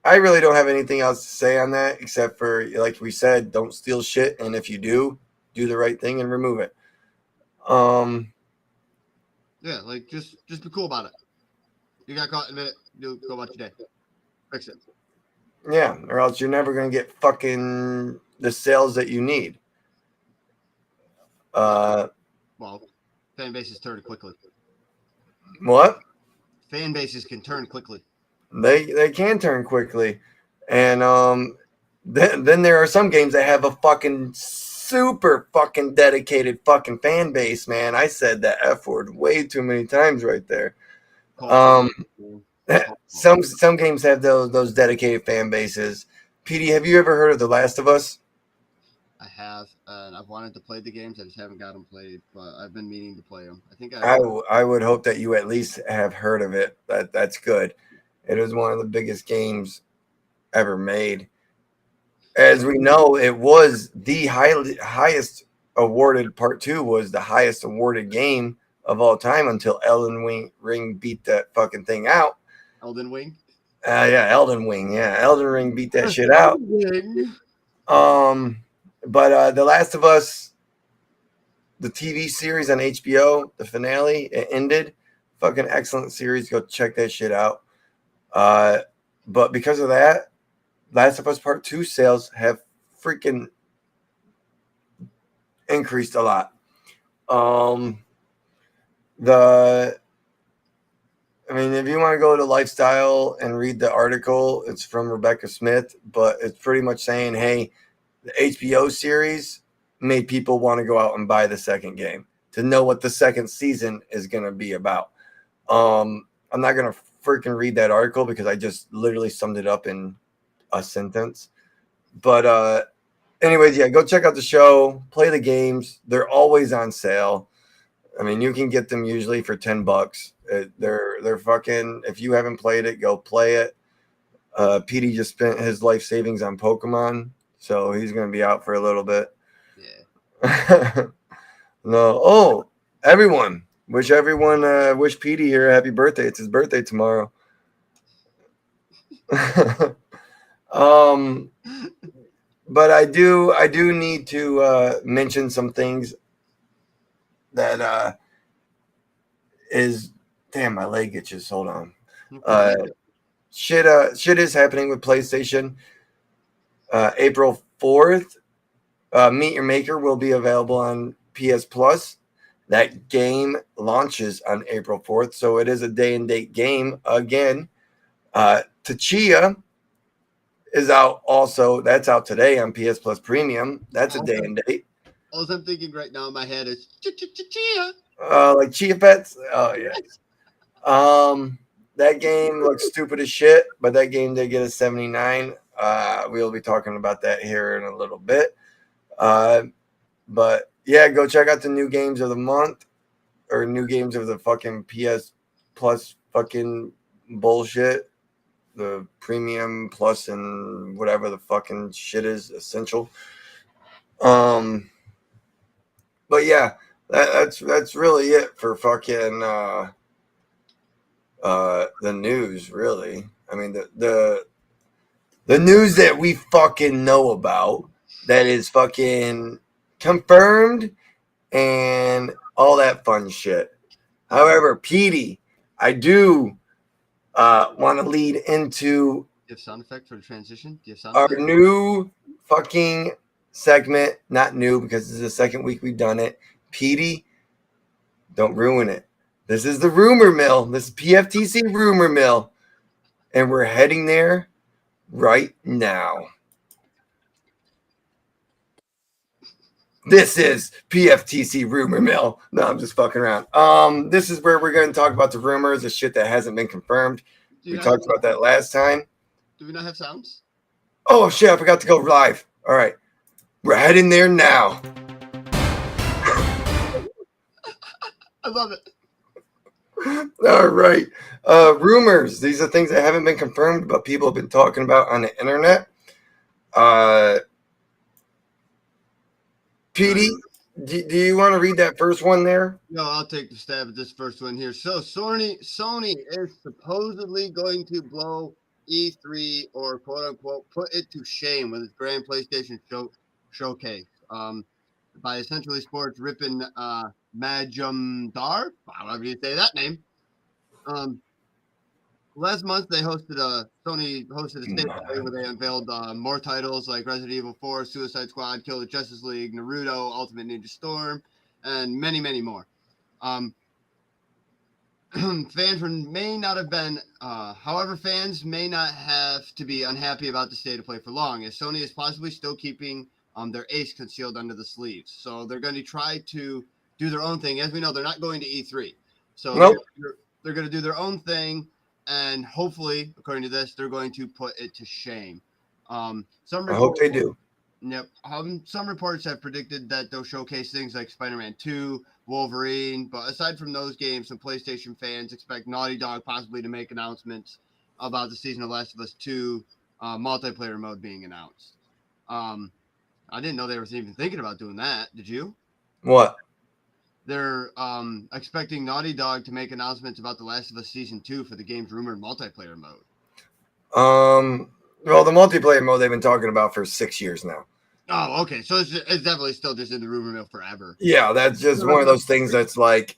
I really don't have anything else to say on that except for, like we said, don't steal shit, and if you do, do the right thing and remove it. Yeah, like just be cool about it. You got caught, admit it. Go about your day. Fix it. Yeah, or else you're never gonna get fucking the sales that you need. Well, fan bases turn quickly. What? Fan bases can turn quickly. They can turn quickly, and then there are some games that have a fucking super fucking dedicated fucking fan base. Man, I said that F word way too many times right there. Culture. Some games have those dedicated fan bases. PD, have you ever heard of The Last of Us? I have, and I've wanted to play the games. I just haven't got them played, but I've been meaning to play them. I think I would hope that you at least have heard of it. That's good. It is one of the biggest games ever made. As we know, it was the highest awarded. Part two was the highest awarded game of all time until Ring beat that fucking thing out. Elden Ring. Yeah, Elden Ring. Yeah, Elden Ring beat that shit out. But The Last of Us, the TV series on HBO, the finale, it ended. Fucking excellent series. Go check that shit out. But because of that, Last of Us Part 2 sales have freaking increased a lot. The I mean, if you want to go to Lifestyle and read the article, it's from Rebecca Smith, but it's pretty much saying, hey, the HBO series made people want to go out and buy the second game to know what the second season is going to be about. I'm not going to freaking read that article because I just literally summed it up in a sentence. But anyways, yeah, go check out the show, play the games. They're always on sale. I mean, you can get them usually for $10. They're fucking. If you haven't played it, go play it. PD just spent his life savings on Pokemon, so he's gonna be out for a little bit. Yeah. No. Oh, everyone. Wish PD here a happy birthday. It's his birthday tomorrow. um, but I do need to mention some things that is damn, my leg itches. Hold on. Shit is happening with PlayStation. April 4th, Meet Your Maker will be available on PS Plus. That game launches on April 4th, so it is a day and date game again. Tachia is out also. That's out today on PS Plus Premium. That's a day and date. All I'm thinking right now in my head is Chia. Like Chia Pets. Oh yeah. That game looks stupid as shit, but that game did get a 79. We'll be talking about that here in a little bit. But yeah, go check out the new games of the month or new games of the fucking PS Plus fucking bullshit. The premium plus and whatever the fucking shit is essential. But yeah, that's really it for fucking the news, really. I mean the news that we fucking know about that is fucking confirmed and all that fun shit. However, Petey, I do want to lead into Do you have sound effect for the transition? Do you have sound our effect? new fucking segment. Not new because this is the second week we've done it. Petey, don't ruin it. This is the rumor mill. This is PFTC rumor mill. And we're heading there right now. This is PFTC rumor mill. No, I'm just fucking around. This is where we're going to talk about the rumors, the shit that hasn't been confirmed. We talked about that last time. Do we not have sounds? Oh shit, I forgot to go live. All right. We're heading there now. I love it. All right. Rumors. These are things that haven't been confirmed, but people have been talking about on the internet. PD, do you want to read that first one there? No, I'll take the stab at this first one here. So Sony is supposedly going to blow E3 or quote unquote put it to shame with its grand PlayStation showcase. by Essentially Sports, Ripon Majumdar, however you say that name. Last month Sony hosted a state of play where they unveiled more titles like Resident Evil 4, Suicide Squad, Kill the Justice League, Naruto, Ultimate Ninja Storm, and many, many more. Fans may not have been, however, fans may not have to be unhappy about the state of play for long, as Sony is possibly still keeping their ace concealed under the sleeves. So they're going to try to do their own thing. As we know, they're not going to E3, so Nope. they're going to do their own thing, and hopefully, according to this, they're going to put it to shame. I hope they do. Yep. Some reports have predicted that they'll showcase things like Spider-Man 2, Wolverine, but aside from those games, some PlayStation fans expect Naughty Dog possibly to make announcements about the season of Last of Us 2 multiplayer mode being announced. I didn't know they were even thinking about doing that. Did you? What? They're expecting Naughty Dog to make announcements about the Last of Us Season 2 for the game's rumored multiplayer mode. Well, the multiplayer mode they've been talking about for 6 years now. Oh, okay. So it's definitely still just in the rumor mill forever. Yeah, that's just one of those things that's like,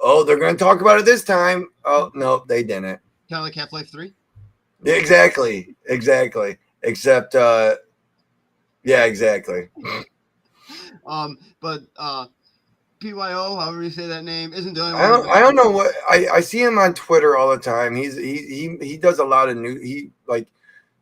oh, they're going to talk about it this time. Oh, no, they didn't. Kind of like Half-Life 3? Exactly. Except, yeah, exactly. But PYO, however you say that name, isn't doing. I don't know what I see him on Twitter all the time. He does a lot of new.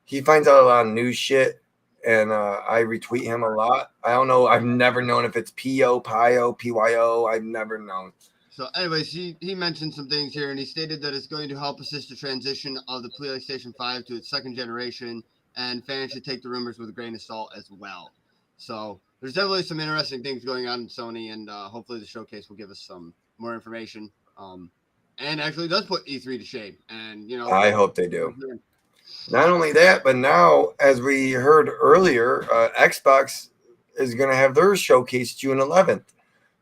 He finds out a lot of new shit, and I retweet him a lot. I don't know. I've never known if it's PYO. I've never known. So, anyways, he mentioned some things here, and he stated that it's going to help assist the transition of the PlayStation 5 to its second generation, and fans should take the rumors with a grain of salt as well. So, there's definitely some interesting things going on in Sony, and hopefully the showcase will give us some more information. And actually does put E3 to shame. And I hope they do. Not only that, but now, as we heard earlier, Xbox is going to have their showcase June 11th.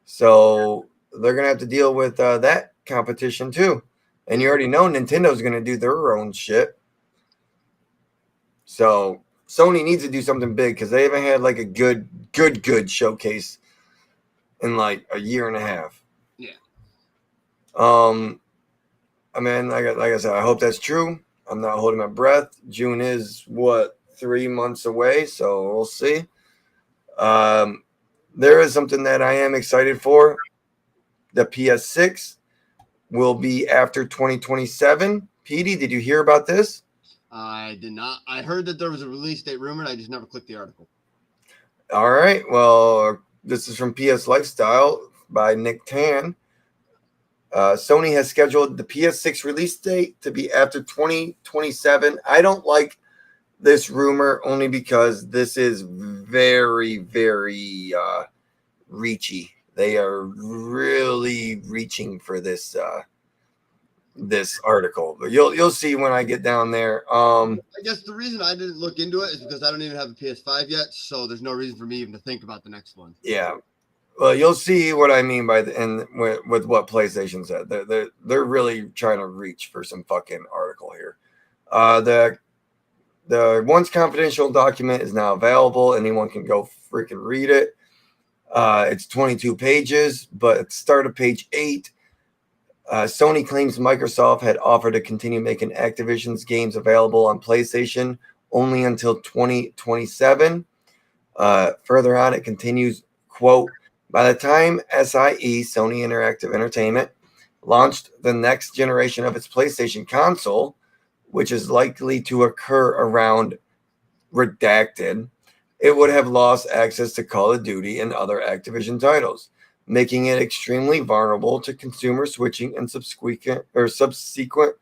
So they're going to have to deal with that competition too. And you already know Nintendo's going to do their own shit. So Sony needs to do something big because they haven't had like a good showcase in like a year and a half. Yeah. I mean, like I said, I hope that's true. I'm not holding my breath. June is 3 months away, so we'll see. There is something that I am excited for. The PS6 will be after 2027. Petey, did you hear about this? I did not. I heard that there was a release date rumored. I just never clicked the article. All right. Well, this is from PS Lifestyle by Nick Tan. Sony has scheduled the PS6 release date to be after 2027. I don't like this rumor only because this is very, very reachy. They are really reaching for this this article, but you'll see when I get down there. I guess the reason I didn't look into it is because I don't even have a PS5 yet, so there's no reason for me even to think about the next one. Yeah. Well, you'll see what I mean by with what PlayStation said. They're really trying to reach for some fucking article here. The once confidential document is now available. Anyone can go freaking read it. It's 22 pages, but it started page 8. Sony claims Microsoft had offered to continue making Activision's games available on PlayStation only until 2027. Further on, it continues, quote, by the time SIE, Sony Interactive Entertainment, launched the next generation of its PlayStation console, which is likely to occur around redacted, it would have lost access to Call of Duty and other Activision titles, making it extremely vulnerable to consumer switching and subsequent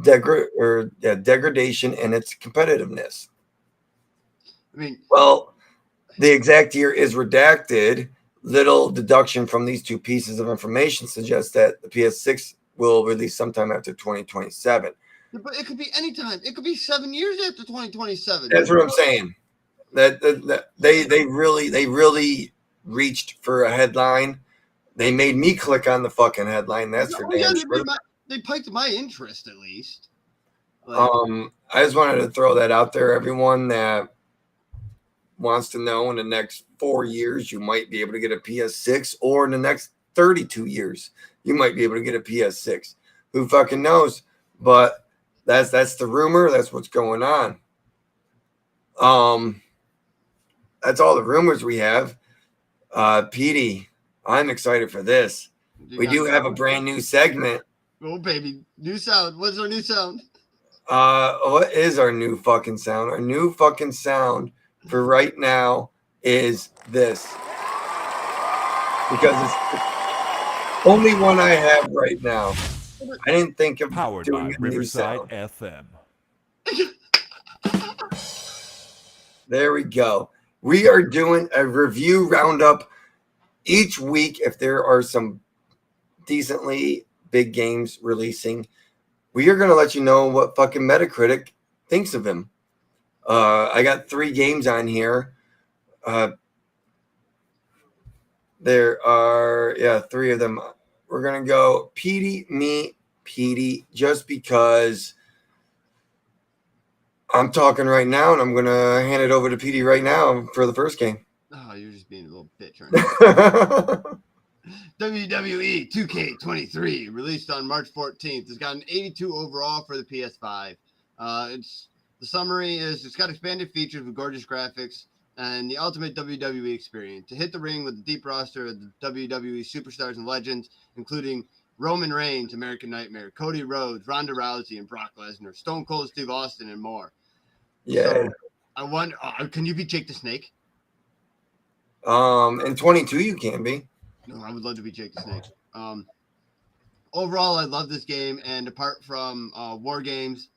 degradation in its competitiveness. I mean, well, the exact year is redacted. Little deduction from these two pieces of information suggests that the PS6 will release sometime after 2027. But it could be any time. It could be 7 years after 2027. That's what I'm saying. That they really reached for a headline. They made me click on the fucking headline. That's for damn sure. They piqued my interest at least. I just wanted to throw that out there, everyone, that wants to know in the next 4 years, you might be able to get a PS6, or in the next 32 years, you might be able to get a PS6. Who fucking knows? But that's the rumor. That's what's going on. That's all the rumors we have. Petey, I'm excited for this. We do have a brand new segment. Oh, baby. New sound. What's our new sound? What is our new fucking sound? Our new fucking sound for right now is this. Because it's the only one I have right now. I didn't think of Powered doing by a new Riverside sound. FM. There we go. We are doing a review roundup each week. If there are some decently big games releasing, we are going to let you know what fucking Metacritic thinks of him. I got 3 games on here. There are, 3 of them. We're going to go Petey, me, Petey, just because I'm talking right now, and I'm going to hand it over to Petey right now for the first game. Oh, you're just being a little bitch, aren't you? WWE 2K23, released on March 14th. It's got an 82 overall for the PS5. The summary is it's got expanded features with gorgeous graphics and the ultimate WWE experience. To hit the ring with a deep roster of the WWE superstars and legends, including Roman Reigns, American Nightmare, Cody Rhodes, Ronda Rousey, and Brock Lesnar, Stone Cold Steve Austin, and more. Yeah. So, I wonder, can you be Jake the Snake? In 22 you can be. No, I would love to be Jake the Snake. Overall, I love this game, and apart from War Games,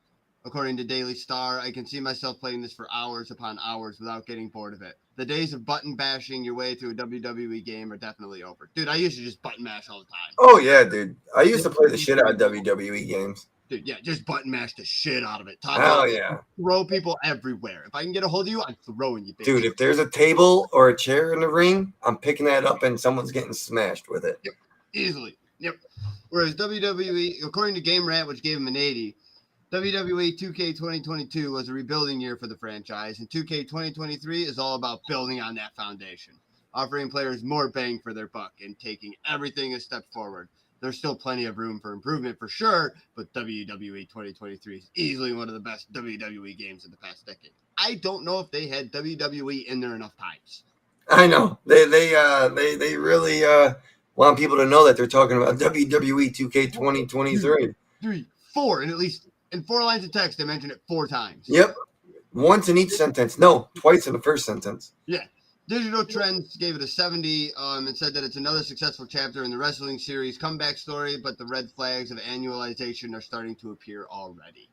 according to Daily Star, I can see myself playing this for hours upon hours without getting bored of it. The days of button bashing your way through a WWE game are definitely over. Dude, I used to just button mash all the time. Oh, yeah, dude. I used to play the shit out of WWE games. Dude, yeah, just button mash the shit out of it. Hell yeah. Throw people everywhere. If I can get a hold of you, I'm throwing you, bitch. Dude, if there's a table or a chair in the ring, I'm picking that up and someone's getting smashed with it. Yep, easily. Yep. Whereas WWE, according to Game Rat, which gave him an 80, WWE 2K 2022 was a rebuilding year for the franchise, and 2K 2023 is all about building on that foundation, offering players more bang for their buck and taking everything a step forward. There's still plenty of room for improvement for sure, but WWE 2023 is easily one of the best WWE games of the past decade. I don't know if they had WWE in there enough times. I know. They really want people to know that they're talking about WWE 2K 2023. 3, 4, and at least in 4 lines of text, they mentioned it 4 times. Yep. Once in each sentence. No, twice in the first sentence. Yeah. Digital Trends gave it a 70 and said that it's another successful chapter in the wrestling series comeback story, but the red flags of annualization are starting to appear already.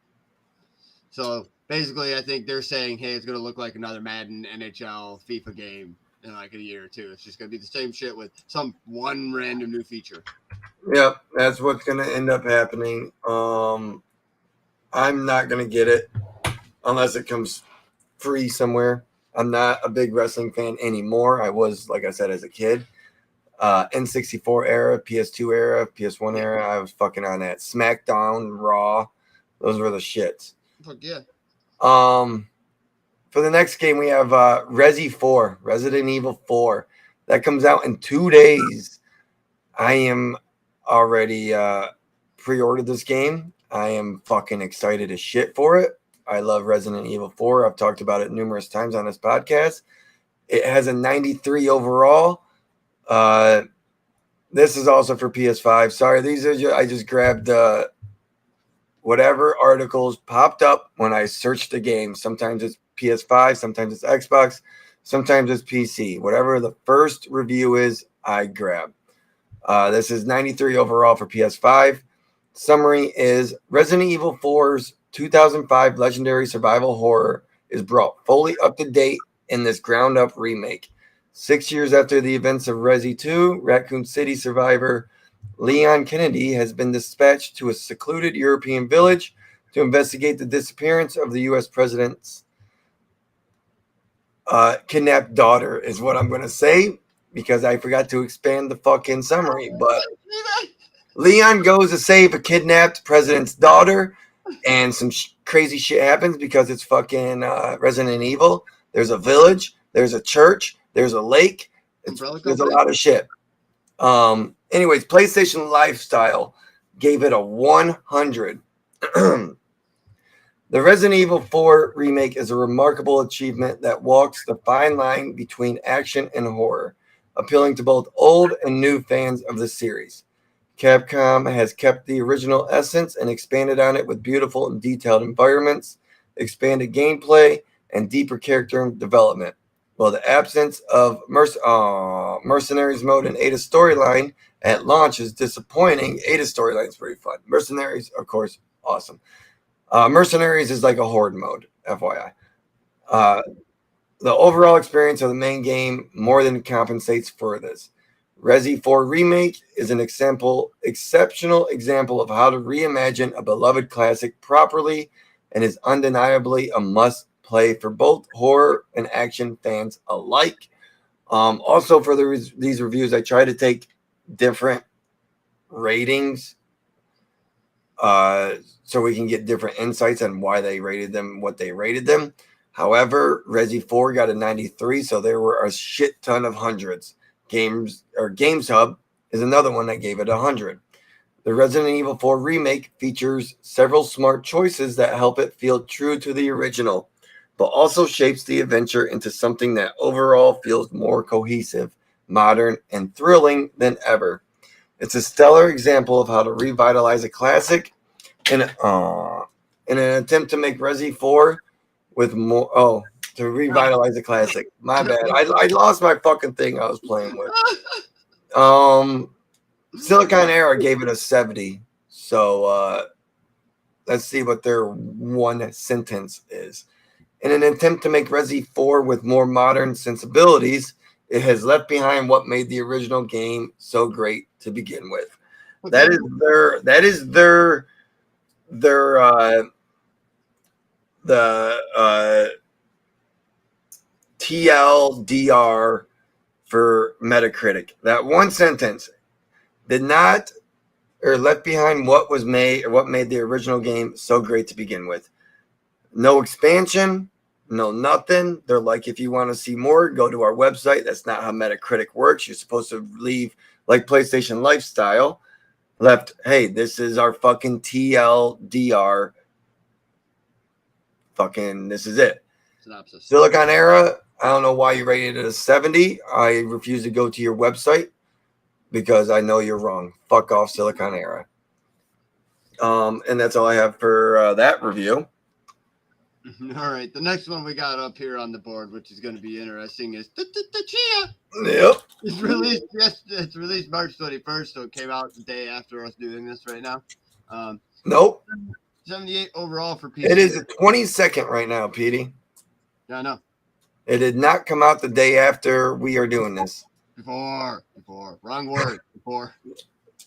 So basically, I think they're saying, hey, it's going to look like another Madden, NHL, FIFA game in like a year or 2. It's just going to be the same shit with some one random new feature. Yep, that's what's going to end up happening. I'm not going to get it unless it comes free somewhere. I'm not a big wrestling fan anymore. I was, like I said, as a kid. N64 era, PS2 era, PS1 era, I was fucking on that. SmackDown, Raw, those were the shits. Fuck yeah. For the next game, we have Resident Evil 4. That comes out in 2 days. I am already pre-ordered this game. I am fucking excited as shit for it. I love Resident Evil 4. I've talked about it numerous times on this podcast. It has a 93 overall. This is also for PS5. Sorry, these are I just grabbed whatever articles popped up when I searched the game. Sometimes it's PS5, sometimes it's Xbox, sometimes it's PC. Whatever the first review is, I grab. This is 93 overall for PS5. Summary is Resident Evil 4's 2005 legendary survival horror is brought fully up to date in this ground-up remake. 6 years after the events of Resi 2, Raccoon City survivor Leon Kennedy has been dispatched to a secluded European village to investigate the disappearance of the U.S. president's kidnapped daughter, is what I'm going to say, because I forgot to expand the fucking summary. But Leon goes to save a kidnapped president's daughter, and some crazy shit happens because it's fucking Resident Evil. There's a village. there's a church, there's a lake. There's a lot of shit. Anyways, PlayStation Lifestyle gave it a 100. The Resident Evil 4 remake is a remarkable achievement that walks the fine line between action and horror, appealing to both old and new fans of the series. Capcom has kept the original essence and expanded on it with beautiful and detailed environments, expanded gameplay, and deeper character development. While the absence of Mercenaries mode and Ada storyline at launch is disappointing, Ada storyline is pretty fun. Mercenaries, of course, awesome. Mercenaries is like a horde mode, FYI. The overall experience of the main game more than compensates for this. Resi 4 Remake is an exceptional example of how to reimagine a beloved classic properly and is undeniably a must play for both horror and action fans alike. Also, for these reviews, I try to take different ratings so we can get different insights on why they rated them, what they rated them. However, Resi 4 got a 93, so there were a shit ton of hundreds. Games Hub is another one that gave it 100. The Resident Evil 4 remake features several smart choices that help it feel true to the original, but also shapes the adventure into something that overall feels more cohesive, modern, and thrilling than ever. It's a stellar example of how to revitalize a classic in an attempt to make Resi 4 with more. Oh, to revitalize a classic. My bad. I lost my fucking thing I was playing with. Silicon Era gave it a 70. So let's see what their one sentence is. In an attempt to make Resi 4 with more modern sensibilities, it has left behind what made the original game so great to begin with. Okay. That is their TLDR for Metacritic. That one sentence did not or left behind what made the original game so great to begin with. No expansion, no nothing. They're like, if you want to see more, go to our website. That's not how Metacritic works. You're supposed to leave like PlayStation Lifestyle left. Hey, this is our fucking TLDR. Fucking, this is it. Synopsis. Silicon Era, I don't know why you rated it a 70. I refuse to go to your website because I know you're wrong. Fuck off, Silicon Era. And that's all I have for that review. All right, the next one we got up here on the board, which is going to be interesting, is Chia. Yep. It's released. Yes, it's released March 21st, so it came out the day after us doing this right now. Nope. 78 overall for PC. It is the 22nd right now, Petey. Yeah, I know. It did not come out the day after we are doing this. Before. Wrong word.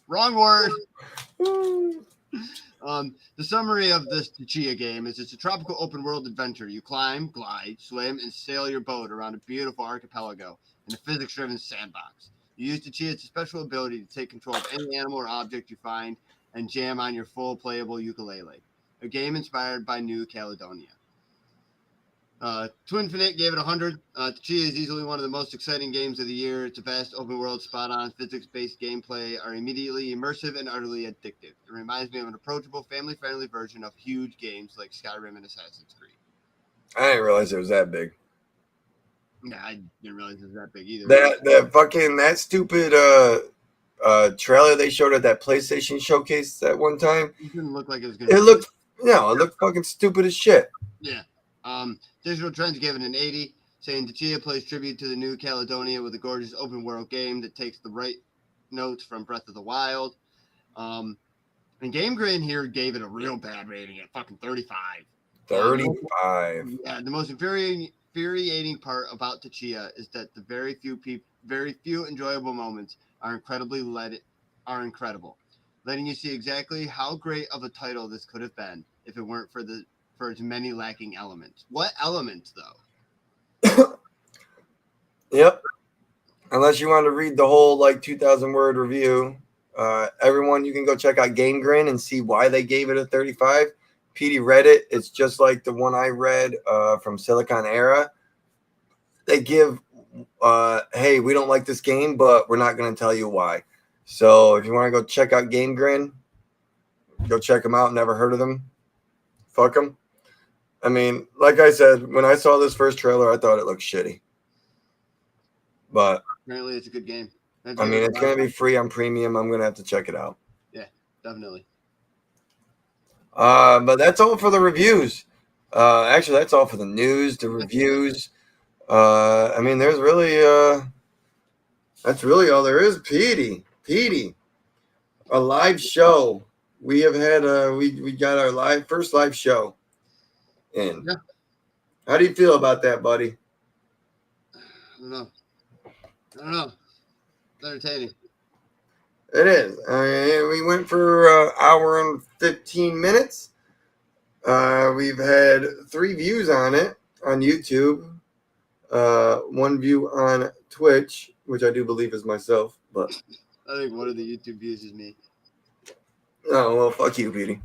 Wrong word. The summary of this Chia game is it's a tropical open world adventure. You climb, glide, swim, and sail your boat around a beautiful archipelago in a physics-driven sandbox. You use Chia's special ability to take control of any animal or object you find and jam on your full playable ukulele. A game inspired by New Caledonia. Twinfinite gave it 100. Chia is easily one of the most exciting games of the year. It's a vast open world, spot-on physics-based gameplay are immediately immersive and utterly addictive. It reminds me of an approachable, family-friendly version of huge games like Skyrim and Assassin's Creed. I didn't realize it was that big. Yeah, I didn't realize it was that big either. That stupid trailer they showed at that PlayStation showcase that one time. It didn't look like it was going to. It looked fucking stupid as shit. Yeah. Digital Trends gave it an 80, saying Chia plays tribute to the New Caledonia with a gorgeous open world game that takes the right notes from Breath of the Wild. And Game Grain here gave it a real bad rating at fucking 35. 35. Yeah, the most infuriating part about Chia is that the very few enjoyable moments are incredible, letting you see exactly how great of a title this could have been if it weren't for its many lacking elements. What elements, though? Yep. Unless you want to read the whole 2,000 word review, everyone, you can go check out Game Grin and see why they gave it a 35. Petey read it. It's just like the one I read from Silicon Era. they give, hey, we don't like this game, but we're not going to tell you why. So if you want to go check out Game Grin, go check them out. Never heard of them. Fuck them. I mean, like I said, when I saw this first trailer, I thought it looked shitty. But apparently, it's a good game. I mean, it's going to be free on premium. I'm going to have to check it out. Yeah, definitely. But that's all for the reviews. Actually, that's all for the news, the reviews. I mean, there's really, that's really all there is. Petey, a live show. We have had, we got our first live show in. Yeah. How do you feel about that, buddy? I don't know. It's entertaining. It is. I mean, we went for an hour and 15 minutes. We've had 3 views on it on YouTube, 1 view on Twitch, which I do believe is myself, but I think one of the YouTube views is me. Oh, well, fuck you, Petey.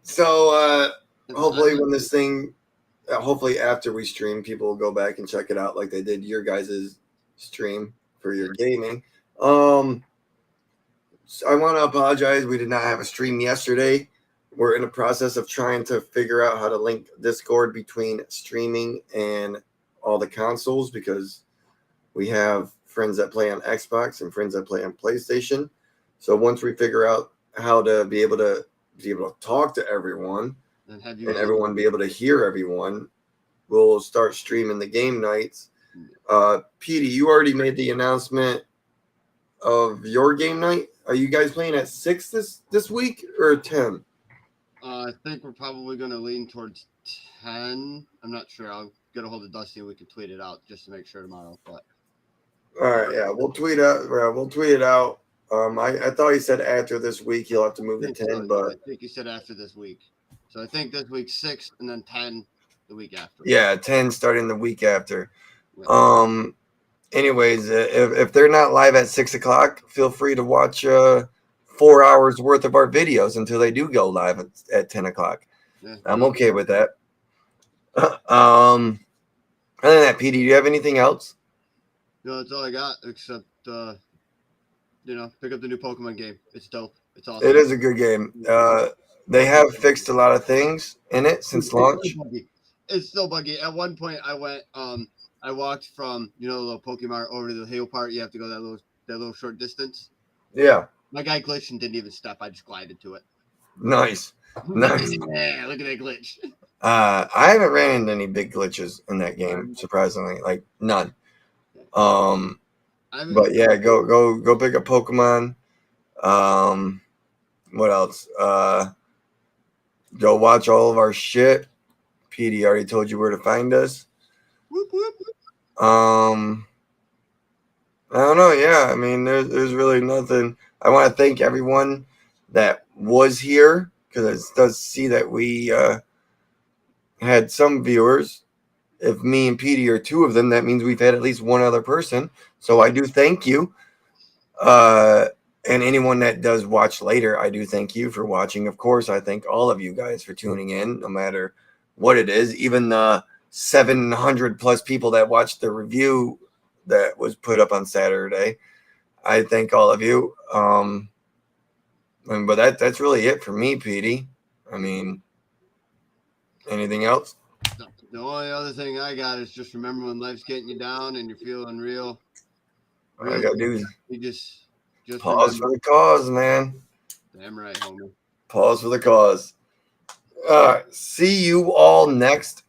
So hopefully when this thing, hopefully after we stream, people will go back and check it out like they did your guys' stream for your gaming. I want to apologize. We did not have a stream yesterday. We're in the process of trying to figure out how to link Discord between streaming and all the consoles because we have friends that play on Xbox and friends that play on PlayStation. So once we figure out how to be able to talk to everyone and everyone be able to hear everyone, we'll start streaming the game nights. Petey, you already made the announcement of your game night. Are you guys playing at 6 this week or 10? I think we're probably going to lean towards 10. I'm not sure. I'll get a hold of Dusty and we can tweet it out just to make sure tomorrow. But all right, yeah, we'll tweet out. We'll tweet it out. I thought he said after this week you'll have to move to 10, but I think he said after this week. So I think this week 6 and then 10 the week after. Yeah, 10 starting the week after. Yeah. Anyways, if they're not live at 6 o'clock, feel free to watch 4 hours worth of our videos until they do go live at 10 o'clock. Yeah. I'm okay with that. Other than that, Petey, do you have anything else? No, that's all I got, except pick up the new Pokemon game. It's dope. It's awesome. It is a good game. They have fixed a lot of things in it since launch. It's still buggy. At one point, I went. I walked from the little Pokemon over to the hill part. You have to go that little short distance. Yeah. My guy glitched and didn't even step. I just glided to it. Nice. Yeah, look at that glitch. I haven't ran into any big glitches in that game, surprisingly. Like none. But yeah, go pick up Pokemon. What else? Go watch all of our shit. Petey already told you where to find us. Whoop, whoop. I don't know. Yeah, I mean, there's really nothing. I want to thank everyone that was here because it does see that we had some viewers. If me and Petey are 2 of them, that means we've had at least 1 other person. So I do thank you. And anyone that does watch later, I do thank you for watching. Of course, I thank all of you guys for tuning in, no matter what it is. Even the 700 plus people that watched the review that was put up on Saturday, I thank all of you. But that's really it for me, Petey. I mean, anything else? The only other thing I got is just remember when life's getting you down and you're feeling real. All I gotta do is you just pause for the cause, man. Damn right, homie. Pause for the cause. All right. See you all next